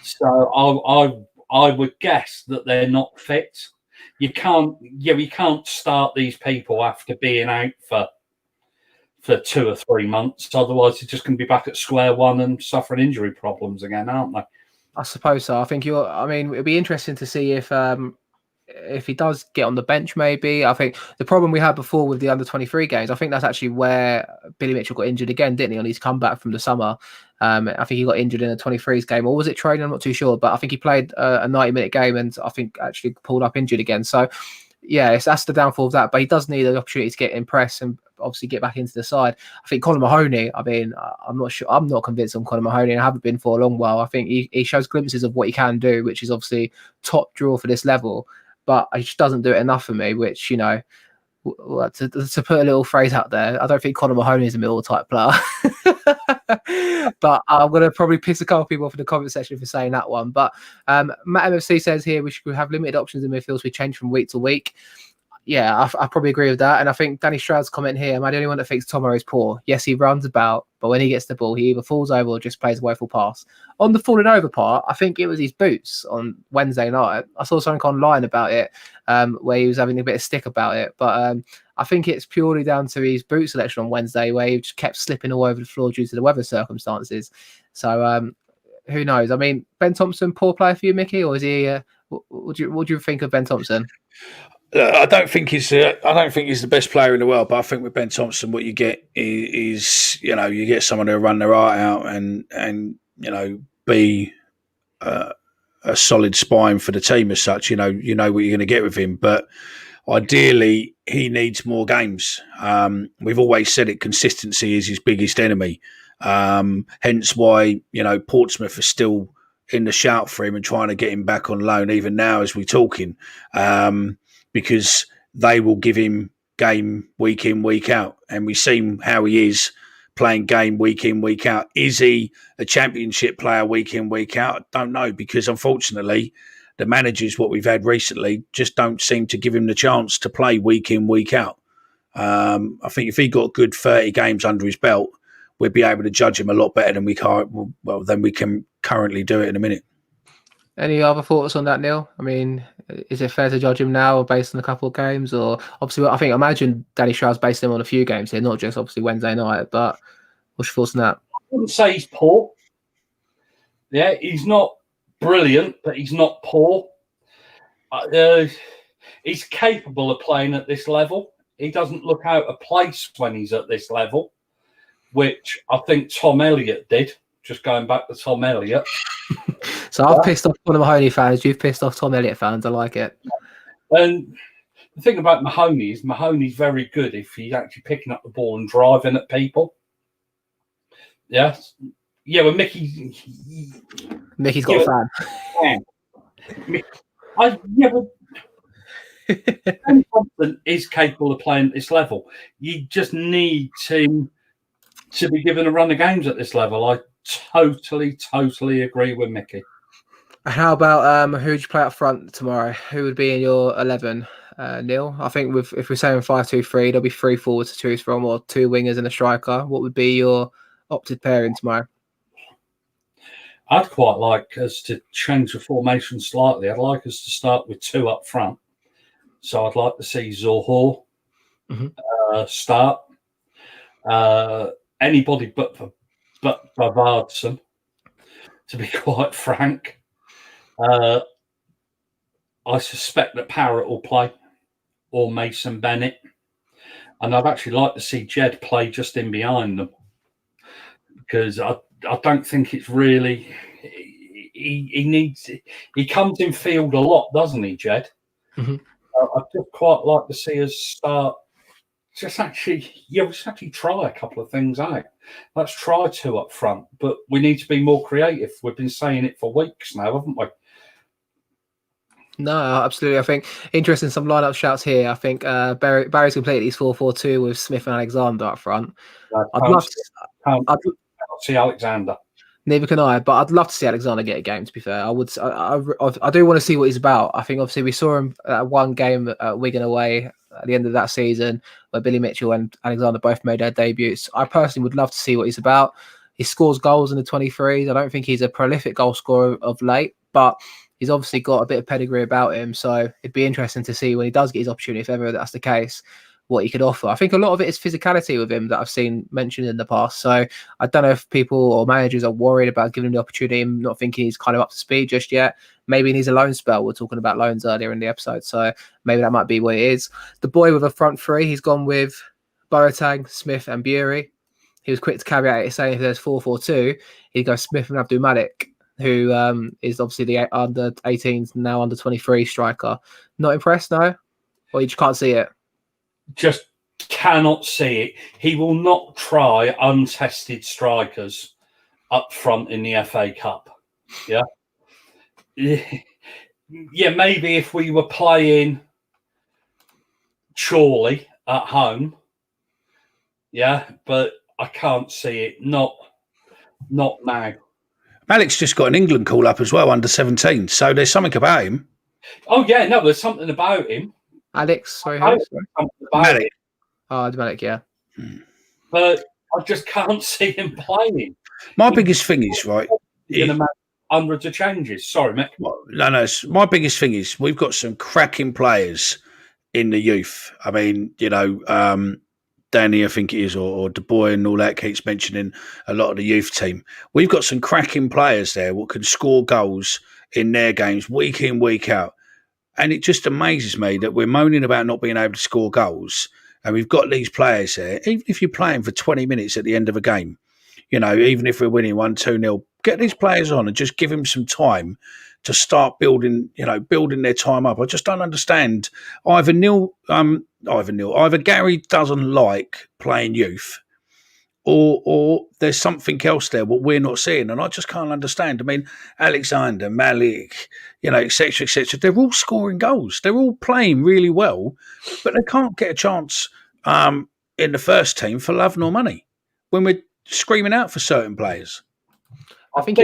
So I would guess that they're not fit. You can't start these people after being out for 2 or 3 months. Otherwise, they're just going to be back at square one and suffering injury problems again, aren't they? I suppose so. I think it'd be interesting to see if he does get on the bench, maybe. I think the problem we had before with the under-23 games, I think that's actually where Billy Mitchell got injured again, didn't he, on his comeback from the summer? I think he got injured in a 23s game, or was it training? I'm not too sure, but I think he played a 90-minute game and I think actually pulled up injured again. So, yeah, that's the downfall of that, but he does need an opportunity to get in press and obviously get back into the side. I think Colin Mahoney, I'm not sure. I'm not convinced on Colin Mahoney, and I haven't been for a long while. I think he shows glimpses of what he can do, which is obviously top draw for this level. But he just doesn't do it enough for me, which, to put a little phrase out there, I don't think Conor Mahoney is a Millwall type player. But I'm going to probably piss a couple of people off in the comment section for saying that one. But Matt MFC says here we should have limited options in midfield, so we change from week to week. Yeah, I probably agree with that. And I think Danny Stroud's comment here, am I the only one that thinks Tomo is poor? Yes, he runs about, but when he gets the ball, he either falls over or just plays a woeful pass. On the falling over part, I think it was his boots on Wednesday night. I saw something online about it where he was having a bit of stick about it. But I think it's purely down to his boot selection on Wednesday, where he just kept slipping all over the floor due to the weather circumstances. So who knows? I mean, Ben Thompson, poor player for you, Mickey? Or is he... what do you think of Ben Thompson? I don't think he's the best player in the world, but I think with Ben Thompson, what you get is you get someone who'll run their heart out and be a solid spine for the team as such. You know what you're going to get with him, but ideally he needs more games. We've always said it: consistency is his biggest enemy. Hence why Portsmouth are still in the shout for him and trying to get him back on loan even now as we're talking. Because they will give him game week in, week out. And we've seen how he is playing game week in, week out. Is he a championship player week in, week out? I don't know, because unfortunately, the managers, what we've had recently, just don't seem to give him the chance to play week in, week out. I think if he got good 30 games under his belt, we'd be able to judge him a lot better than we can currently do it in a minute. Any other thoughts on that, Neil? I mean, is it fair to judge him now based on a couple of games? Or obviously, I imagine Danny Stroud's based him on a few games here, not just obviously Wednesday night. But what's your thoughts on that? I wouldn't say he's poor. Yeah, he's not brilliant, but he's not poor. He's capable of playing at this level. He doesn't look out of place when he's at this level, which I think Tom Elliott did. Just going back to Tom Elliott. So I've pissed off one of Mahoney fans. You've pissed off Tom Elliott fans. I like it. And the thing about Mahoney is Mahoney's very good if he's actually picking up the ball and driving at people. Yeah. Yeah, but Mickey's got a fan. Ben Thompson is capable of playing at this level. You just need to be given a run of games at this level. I totally agree with Mickey. How about who'd you play up front tomorrow? Who would be in your 11, Neil? I think if we're saying 5-2-3, there'll be 3 forwards to choose from, or 2 wingers and a striker. What would be your opted pairing tomorrow? I'd quite like us to change the formation slightly. I'd like us to start with 2 up front. So I'd like to see Zohor start. Anybody but Bavardson, to be quite frank. I suspect that Parrott will play, or Mason Bennett. And I'd actually like to see Jed play just in behind them, because I don't think it's really... He comes in field a lot, doesn't he, Jed? Mm-hmm. I'd just quite like to see us start... Let's actually try a couple of things out. Let's try 2 up front, but we need to be more creative. We've been saying it for weeks now, haven't we? No, absolutely. I think interesting some lineup shouts here. I think Barry's completed his 4-4-2 with Smith and Alexander up front. I'd love to see Alexander. Neither can I, but I'd love to see Alexander get a game. To be fair, I would. I do want to see what he's about. I think obviously we saw him at one game at Wigan away at the end of that season, where Billy Mitchell and Alexander both made their debuts. I personally would love to see what he's about. He scores goals in the 23s. I don't think he's a prolific goal scorer of late, but he's obviously got a bit of pedigree about him. So it'd be interesting to see when he does get his opportunity, if ever that's the case, what he could offer. I think a lot of it is physicality with him that I've seen mentioned in the past. So I don't know if people or managers are worried about giving him the opportunity and not thinking he's kind of up to speed just yet. Maybe he needs a loan spell. We're talking about loans earlier in the episode. So maybe that might be what it is. The boy with a front three, he's gone with Boateng, Smith and Bury. He was quick to caveat it, saying if there's 4-4-2, he'd go Smith and Abdul Malik, who is obviously the under 18s, now under 23 striker. Not impressed, no? Or you just can't see it? Just cannot see it. He will not try untested strikers up front in the FA Cup. Yeah. Yeah, maybe if we were playing Chorley at home. Yeah, but I can't see it. Not now. Malik's just got an England call up as well, under 17. So there's something about him. Oh, yeah, no, there's something about him. Alex, sorry. Malik. Oh, Malik, yeah. But I just can't see him playing. My biggest thing is, right, He's going to make hundreds of changes. Sorry, Mick. No. My biggest thing is we've got some cracking players in the youth. I mean, Danny, I think it is, or De Boy and all that keeps mentioning a lot of the youth team. We've got some cracking players there who can score goals in their games week in, week out. And it just amazes me that we're moaning about not being able to score goals. And we've got these players there. Even if you're playing for 20 minutes at the end of a game, even if we're winning 1-2-0, get these players on and just give them some time to start building their time up. I just don't understand. Either Gary doesn't like playing youth, or there's something else there what we're not seeing, and I just can't understand. I mean, Alexander, Malik, etc., etc. They're all scoring goals. They're all playing really well, but they can't get a chance in the first team for love nor money when we're screaming out for certain players. I think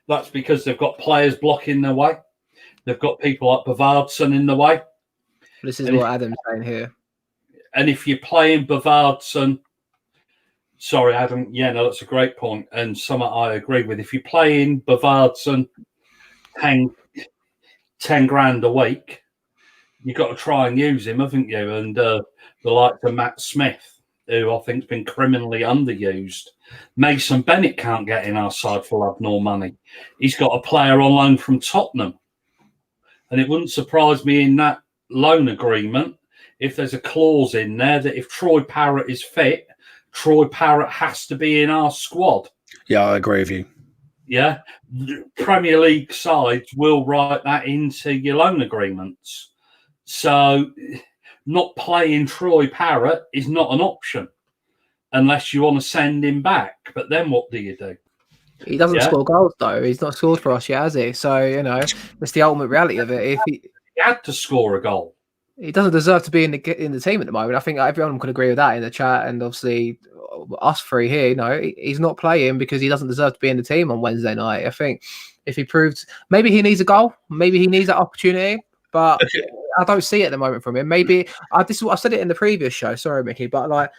that's because they've got players blocking their way. They've got people like Bavardson in the way. This is what Adam's saying here. And if you're playing Bavardson, sorry, Adam, yeah, no, that's a great point. And something I agree with. If you're playing Bavardson 10 grand a week, you've got to try and use him, haven't you? And the likes of Matt Smith, who I think has been criminally underused. Mason Bennett can't get in our side for love nor money. He's got a player on loan from Tottenham. And it wouldn't surprise me in that loan agreement if there's a clause in there that if Troy Parrott is fit, Troy Parrott has to be in our squad. Yeah, I agree with you. Yeah. The Premier League sides will write that into your loan agreements. So not playing Troy Parrott is not an option unless you want to send him back. But then what do you do? He doesn't score goals, though. He's not scored for us yet, has he? So, that's the ultimate reality of it. If he had to score a goal. He doesn't deserve to be in the team at the moment. I think everyone could agree with that in the chat, and obviously us three here. He's not playing because he doesn't deserve to be in the team on Wednesday night. I think if he proved, maybe he needs a goal, maybe he needs that opportunity, but I don't see it at the moment from him. Maybe this is what I said it in the previous show. Sorry, Mickey, but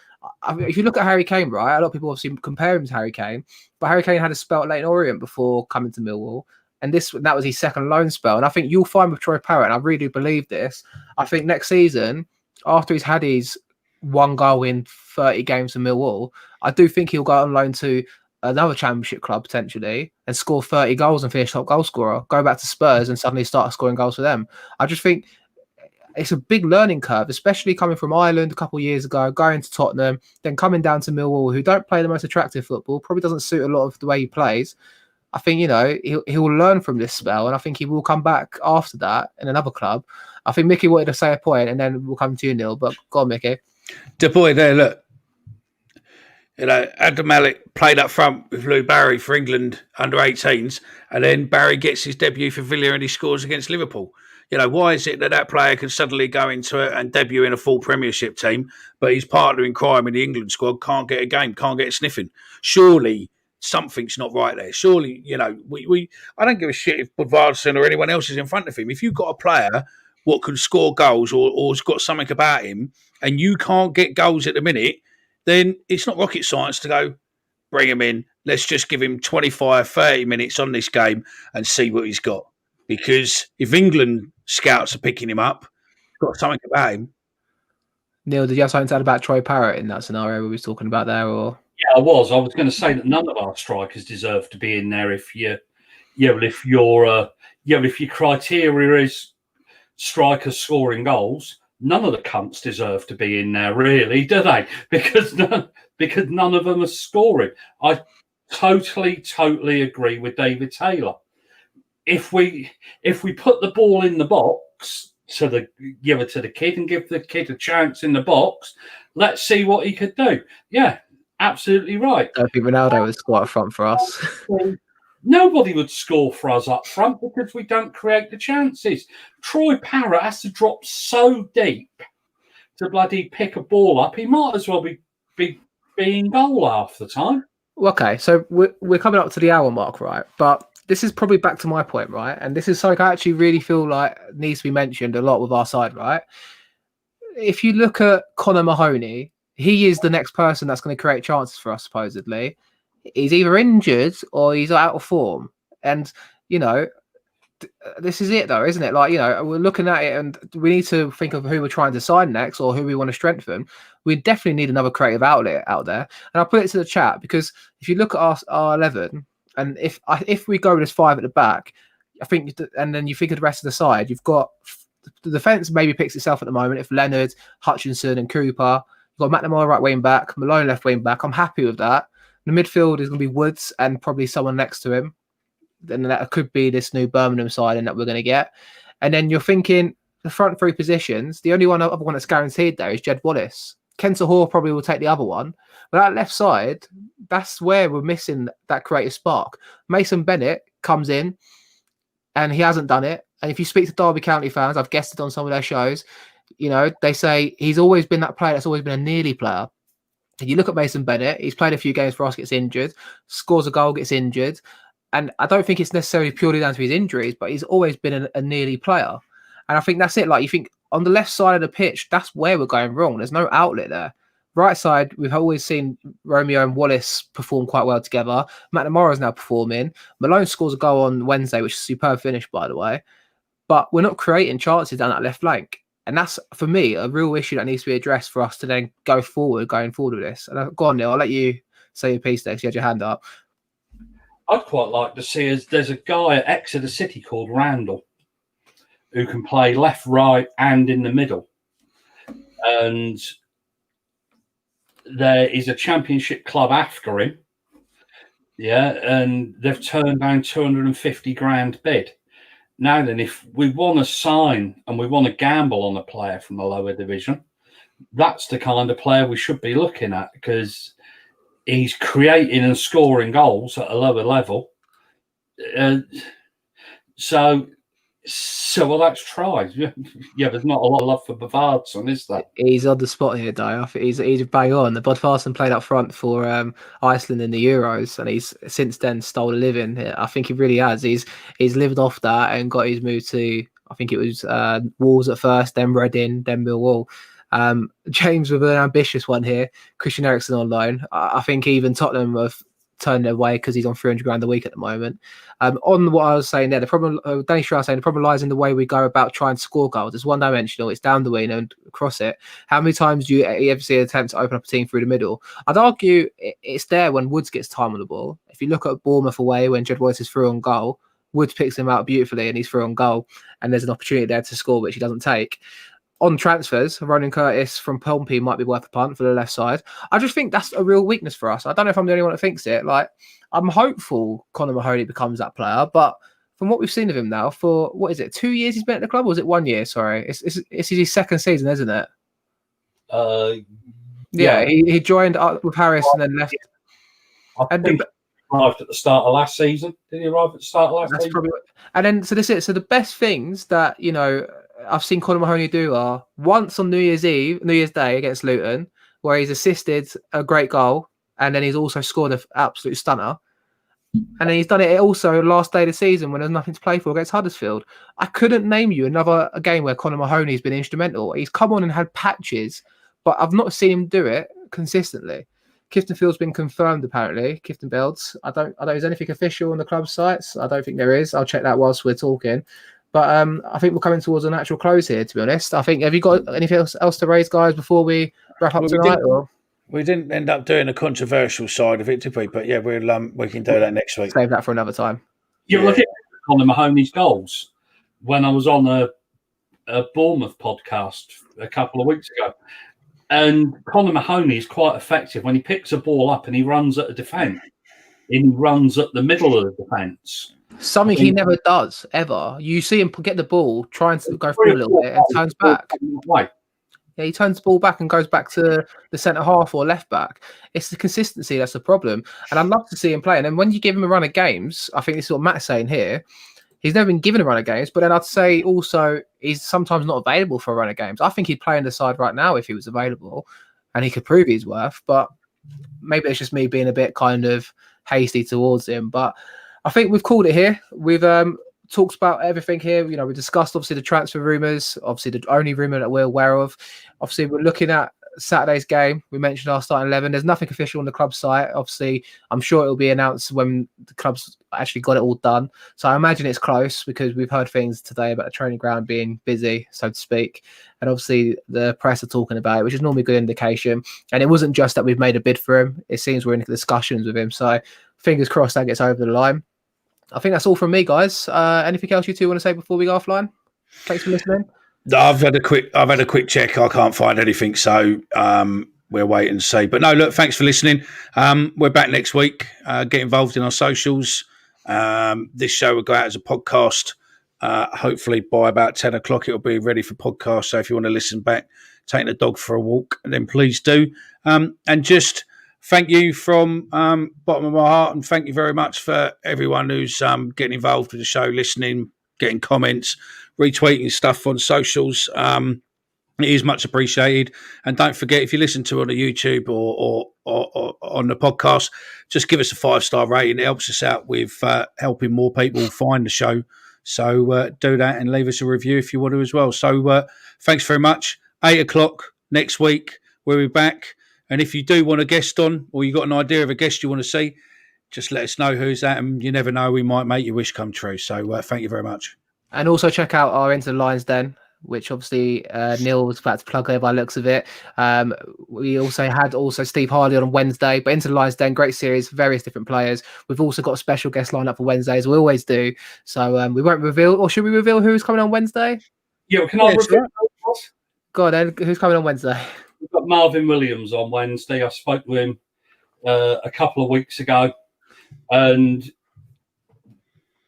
if you look at Harry Kane, right, a lot of people obviously compare him to Harry Kane, but Harry Kane had a spell at Leyton Orient before coming to Millwall. And that was his second loan spell. And I think you'll find with Troy Parrott, and I really do believe this, I think next season, after he's had his one goal in 30 games for Millwall, I do think he'll go on loan to another championship club potentially and score 30 goals and finish top goal scorer, go back to Spurs and suddenly start scoring goals for them. I just think it's a big learning curve, especially coming from Ireland a couple of years ago, going to Tottenham, then coming down to Millwall, who don't play the most attractive football, probably doesn't suit a lot of the way he plays. I think, he'll learn from this spell, and I think he will come back after that in another club. I think Mickey wanted to say a point, and then we'll come to you, Neil. But go on, Mickey. De Boy there, look. Adam Malik played up front with Lou Barry for England under 18s, and then Barry gets his debut for Villa and he scores against Liverpool. Why is it that player can suddenly go into it and debut in a full Premiership team, but his partner in crime in the England squad can't get a game, can't get a sniffing? Surely something's not right there. Surely, I don't give a shit if Budvarsson or anyone else is in front of him. If you've got a player what can score goals or has got something about him, and you can't get goals at the minute, then it's not rocket science to go, bring him in. Let's just give him 25, 30 minutes on this game and see what he's got. Because if England scouts are picking him up, got something about him. Neil, did you have something to add about Troy Parrott in that scenario we were talking about there? Or yeah, I was going to say that none of our strikers deserve to be in there if your criteria is strikers scoring goals. None of the cunts deserve to be in there, really, do they? Because none of them are scoring. I totally agree with David Taylor. If we put the ball in the box give it to the kid and give the kid a chance in the box, let's see what he could do. Yeah, absolutely right. I don't think Ronaldo would score up front for us. Nobody would score for us up front because we don't create the chances. Troy Parrott has to drop so deep to bloody pick a ball up. He might as well be in goal half the time. Okay, so we're coming up to the hour mark, right? But this is probably back to my point, right? And this is something I actually really feel like needs to be mentioned a lot with our side, right? If you look at Connor Mahoney, he is the next person that's going to create chances for us, supposedly. He's either injured or he's out of form. And, this is it, though, isn't it? Like, we're looking at it and we need to think of who we're trying to sign next or who we want to strengthen. We definitely need another creative outlet out there. And I'll put it to the chat because if you look at our 11, and if we go with this 5 at the back, I think, and then you think of the rest of the side, you've got the defence maybe picks itself at the moment. If Leonard, Hutchinson, and Cooper, you've got McNamara right wing back, Malone left wing back. I'm happy with that. The midfield is going to be Woods and probably someone next to him. Then that could be this new Birmingham side and that we're going to get. And then you're thinking the front three positions, the only other one that's guaranteed there is Jed Wallace. Kenta Hoare probably will take the other one. But that left side, that's where we're missing that creative spark. Mason Bennett comes in and he hasn't done it. And if you speak to Derby County fans, I've guested on some of their shows, they say he's always been that player that's always been a nearly player. And you look at Mason Bennett, he's played a few games for us, gets injured, scores a goal, gets injured. And I don't think it's necessarily purely down to his injuries, but he's always been a nearly player. And I think that's it. Like, you think on the left side of the pitch, that's where we're going wrong. There's no outlet there. Right side, we've always seen Romeo and Wallace perform quite well together. McNamara's now performing. Malone scores a goal on Wednesday, which is a superb finish, by the way. But we're not creating chances down that left flank. And that's, for me, a real issue that needs to be addressed for us to then going forward with this. And go on, Neil, I'll let you say your piece there because you had your hand up. I'd quite like to see there's a guy at Exeter City called Randall who can play left, right, and in the middle. And there is a championship club after him. Yeah, and they've turned down 250 grand bid. Now then, if we want to sign and we want to gamble on a player from the lower division, that's the kind of player we should be looking at because he's creating and scoring goals at a lower level. So well, let's try. Yeah, there's not a lot of love for Bavardson, is there? He's on the spot here, Dave. I think he's bang on. The Budvarsson played up front for Iceland in the Euros, and he's since then stole a living. I think he really has. He's lived off that and got his move to, I think it was Wolves at first, then Reading, then Millwall. James with an ambitious one here. Christian Eriksen on loan. I think even Tottenham have turned their way because he's on 300 grand a week at the moment. On what I was saying there, the problem, Danny Stroud saying, the problem lies in the way we go about trying to score goals. It's one dimensional. It's down the wing and across it. How many times do you ever see an attempt to open up a team through the middle? I'd argue it's there when Woods gets time on the ball. If you look at Bournemouth away when Jed Wallace is through on goal, Woods picks him out beautifully and he's through on goal. And there's an opportunity there to score, which he doesn't take. On transfers, Ronan Curtis from Pompey might be worth a punt for the left side. I just think that's a real weakness for us. I don't know if I'm the only one that thinks it. Like, I'm hopeful Connor Mahoney becomes that player, but from what we've seen of him now, for what is it, 2 years he's been at the club, or was it 1 year? Sorry, it's his second season, isn't it? Yeah, he joined up with Harris and then left. I think he arrived at the start of last season. Did he arrive at the start of last season? Probably, and then so this is it. So the best things that I've seen Connor Mahoney do are once on New Year's Day against Luton, where he's assisted a great goal and then he's also scored an absolute stunner. And then he's done it also last day of the season when there's nothing to play for against Huddersfield. I couldn't name you another game where Conor Mahoney's been instrumental. He's come on and had patches, but I've not seen him do it consistently. Clifton Field's been confirmed apparently. Clifton Builds. I don't know. Is anything official on the club sites? I don't think there is. I'll check that whilst we're talking. But I think we're coming towards a natural close here. To be honest, I think. Have you got anything else to raise, guys, before we wrap up tonight? We didn't end up doing a controversial side of it, did we? But yeah, we can do that next week. Save that for another time. Yeah, look at Conor Mahoney's goals when I was on a Bournemouth podcast a couple of weeks ago. And Conor Mahoney is quite effective when he picks a ball up and he runs at a defence. He runs at the middle of the defence. Something he never does, ever. You see him get the ball, trying to go through a little bit and turns back. Yeah, he turns the ball back and goes back to the centre half or left back. It's the consistency that's the problem. And I'd love to see him play. And then when you give him a run of games, I think this is what Matt's saying here, he's never been given a run of games, but then I'd say also he's sometimes not available for a run of games. I think he'd play in the side right now if he was available and he could prove his worth, but maybe it's just me being a bit kind of hasty towards him. But I think we've called it here. We've talked about everything here. You know, we discussed obviously the transfer rumours, obviously the only rumour that we're aware of. Obviously, we're looking at Saturday's game. We mentioned our starting 11. There's nothing official on the club site. Obviously, I'm sure it'll be announced when the club's actually got it all done. So I imagine it's close because we've heard things today about the training ground being busy, so to speak. And obviously the press are talking about it, which is normally a good indication. And it wasn't just that we've made a bid for him. It seems we're in discussions with him. So fingers crossed that gets over the line. I think that's all from me, guys. Anything else you two want to say before we go offline? Thanks for listening. I've had a quick check. I can't find anything, so we'll wait and see. But no, look, thanks for listening. We're back next week. Get involved in our socials. This show will go out as a podcast. Hopefully by about 10 o'clock, it'll be ready for podcast. So if you want to listen back, taking the dog for a walk, then please do. And just thank you from bottom of my heart, and thank you very much for everyone who's getting involved with the show, listening, getting comments, retweeting stuff on socials. It is much appreciated. And don't forget, if you listen to it on the YouTube or on the podcast, just give us a 5-star rating. It helps us out with helping more people find the show. So do that and leave us a review if you want to as well. So thanks very much. 8 o'clock next week, we'll be back. And if you do want a guest on, or you got an idea of a guest you want to see, just let us know who's that. And you never know, we might make your wish come true. So thank you very much. And also check out our Into the Lines Den, which obviously Neil was about to plug there by the looks of it. We also had Steve Harley on Wednesday, but Into the Lines Den, great series, various different players. We've also got a special guest lined up for Wednesday, as we always do. So we won't reveal, or should we reveal who's coming on Wednesday? Yeah, can I reveal? Go on, then. Who's coming on Wednesday? We've got Marvin Williams on Wednesday. I spoke to him a couple of weeks ago, and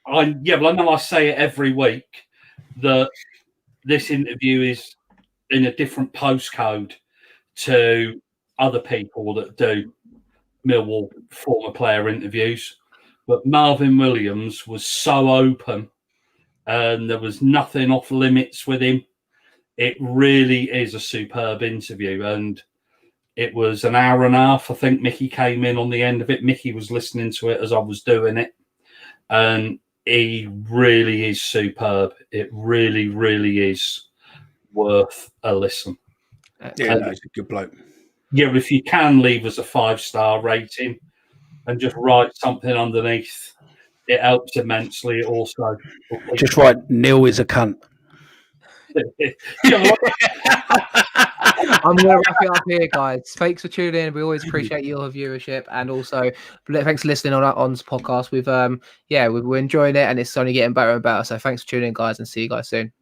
I know I say it every week that this interview is in a different postcode to other people that do Millwall former player interviews. But Marvin Williams was so open and there was nothing off limits with him. It really is a superb interview. And it was an hour and a half. I think Mickey came in on the end of it. Mickey was listening to it as I was doing it. And he really is superb. It really, really is worth a listen. Yeah, no, he's a good bloke. Yeah, if you can leave us a 5-star rating and just write something underneath, it helps immensely. Also, just write Neil is a cunt. I'm going to wrap it up here, guys. Thanks for tuning in. We always appreciate your viewership, and also thanks for listening on this podcast. We're enjoying it, and it's only getting better and better. So thanks for tuning in, guys, and see you guys soon.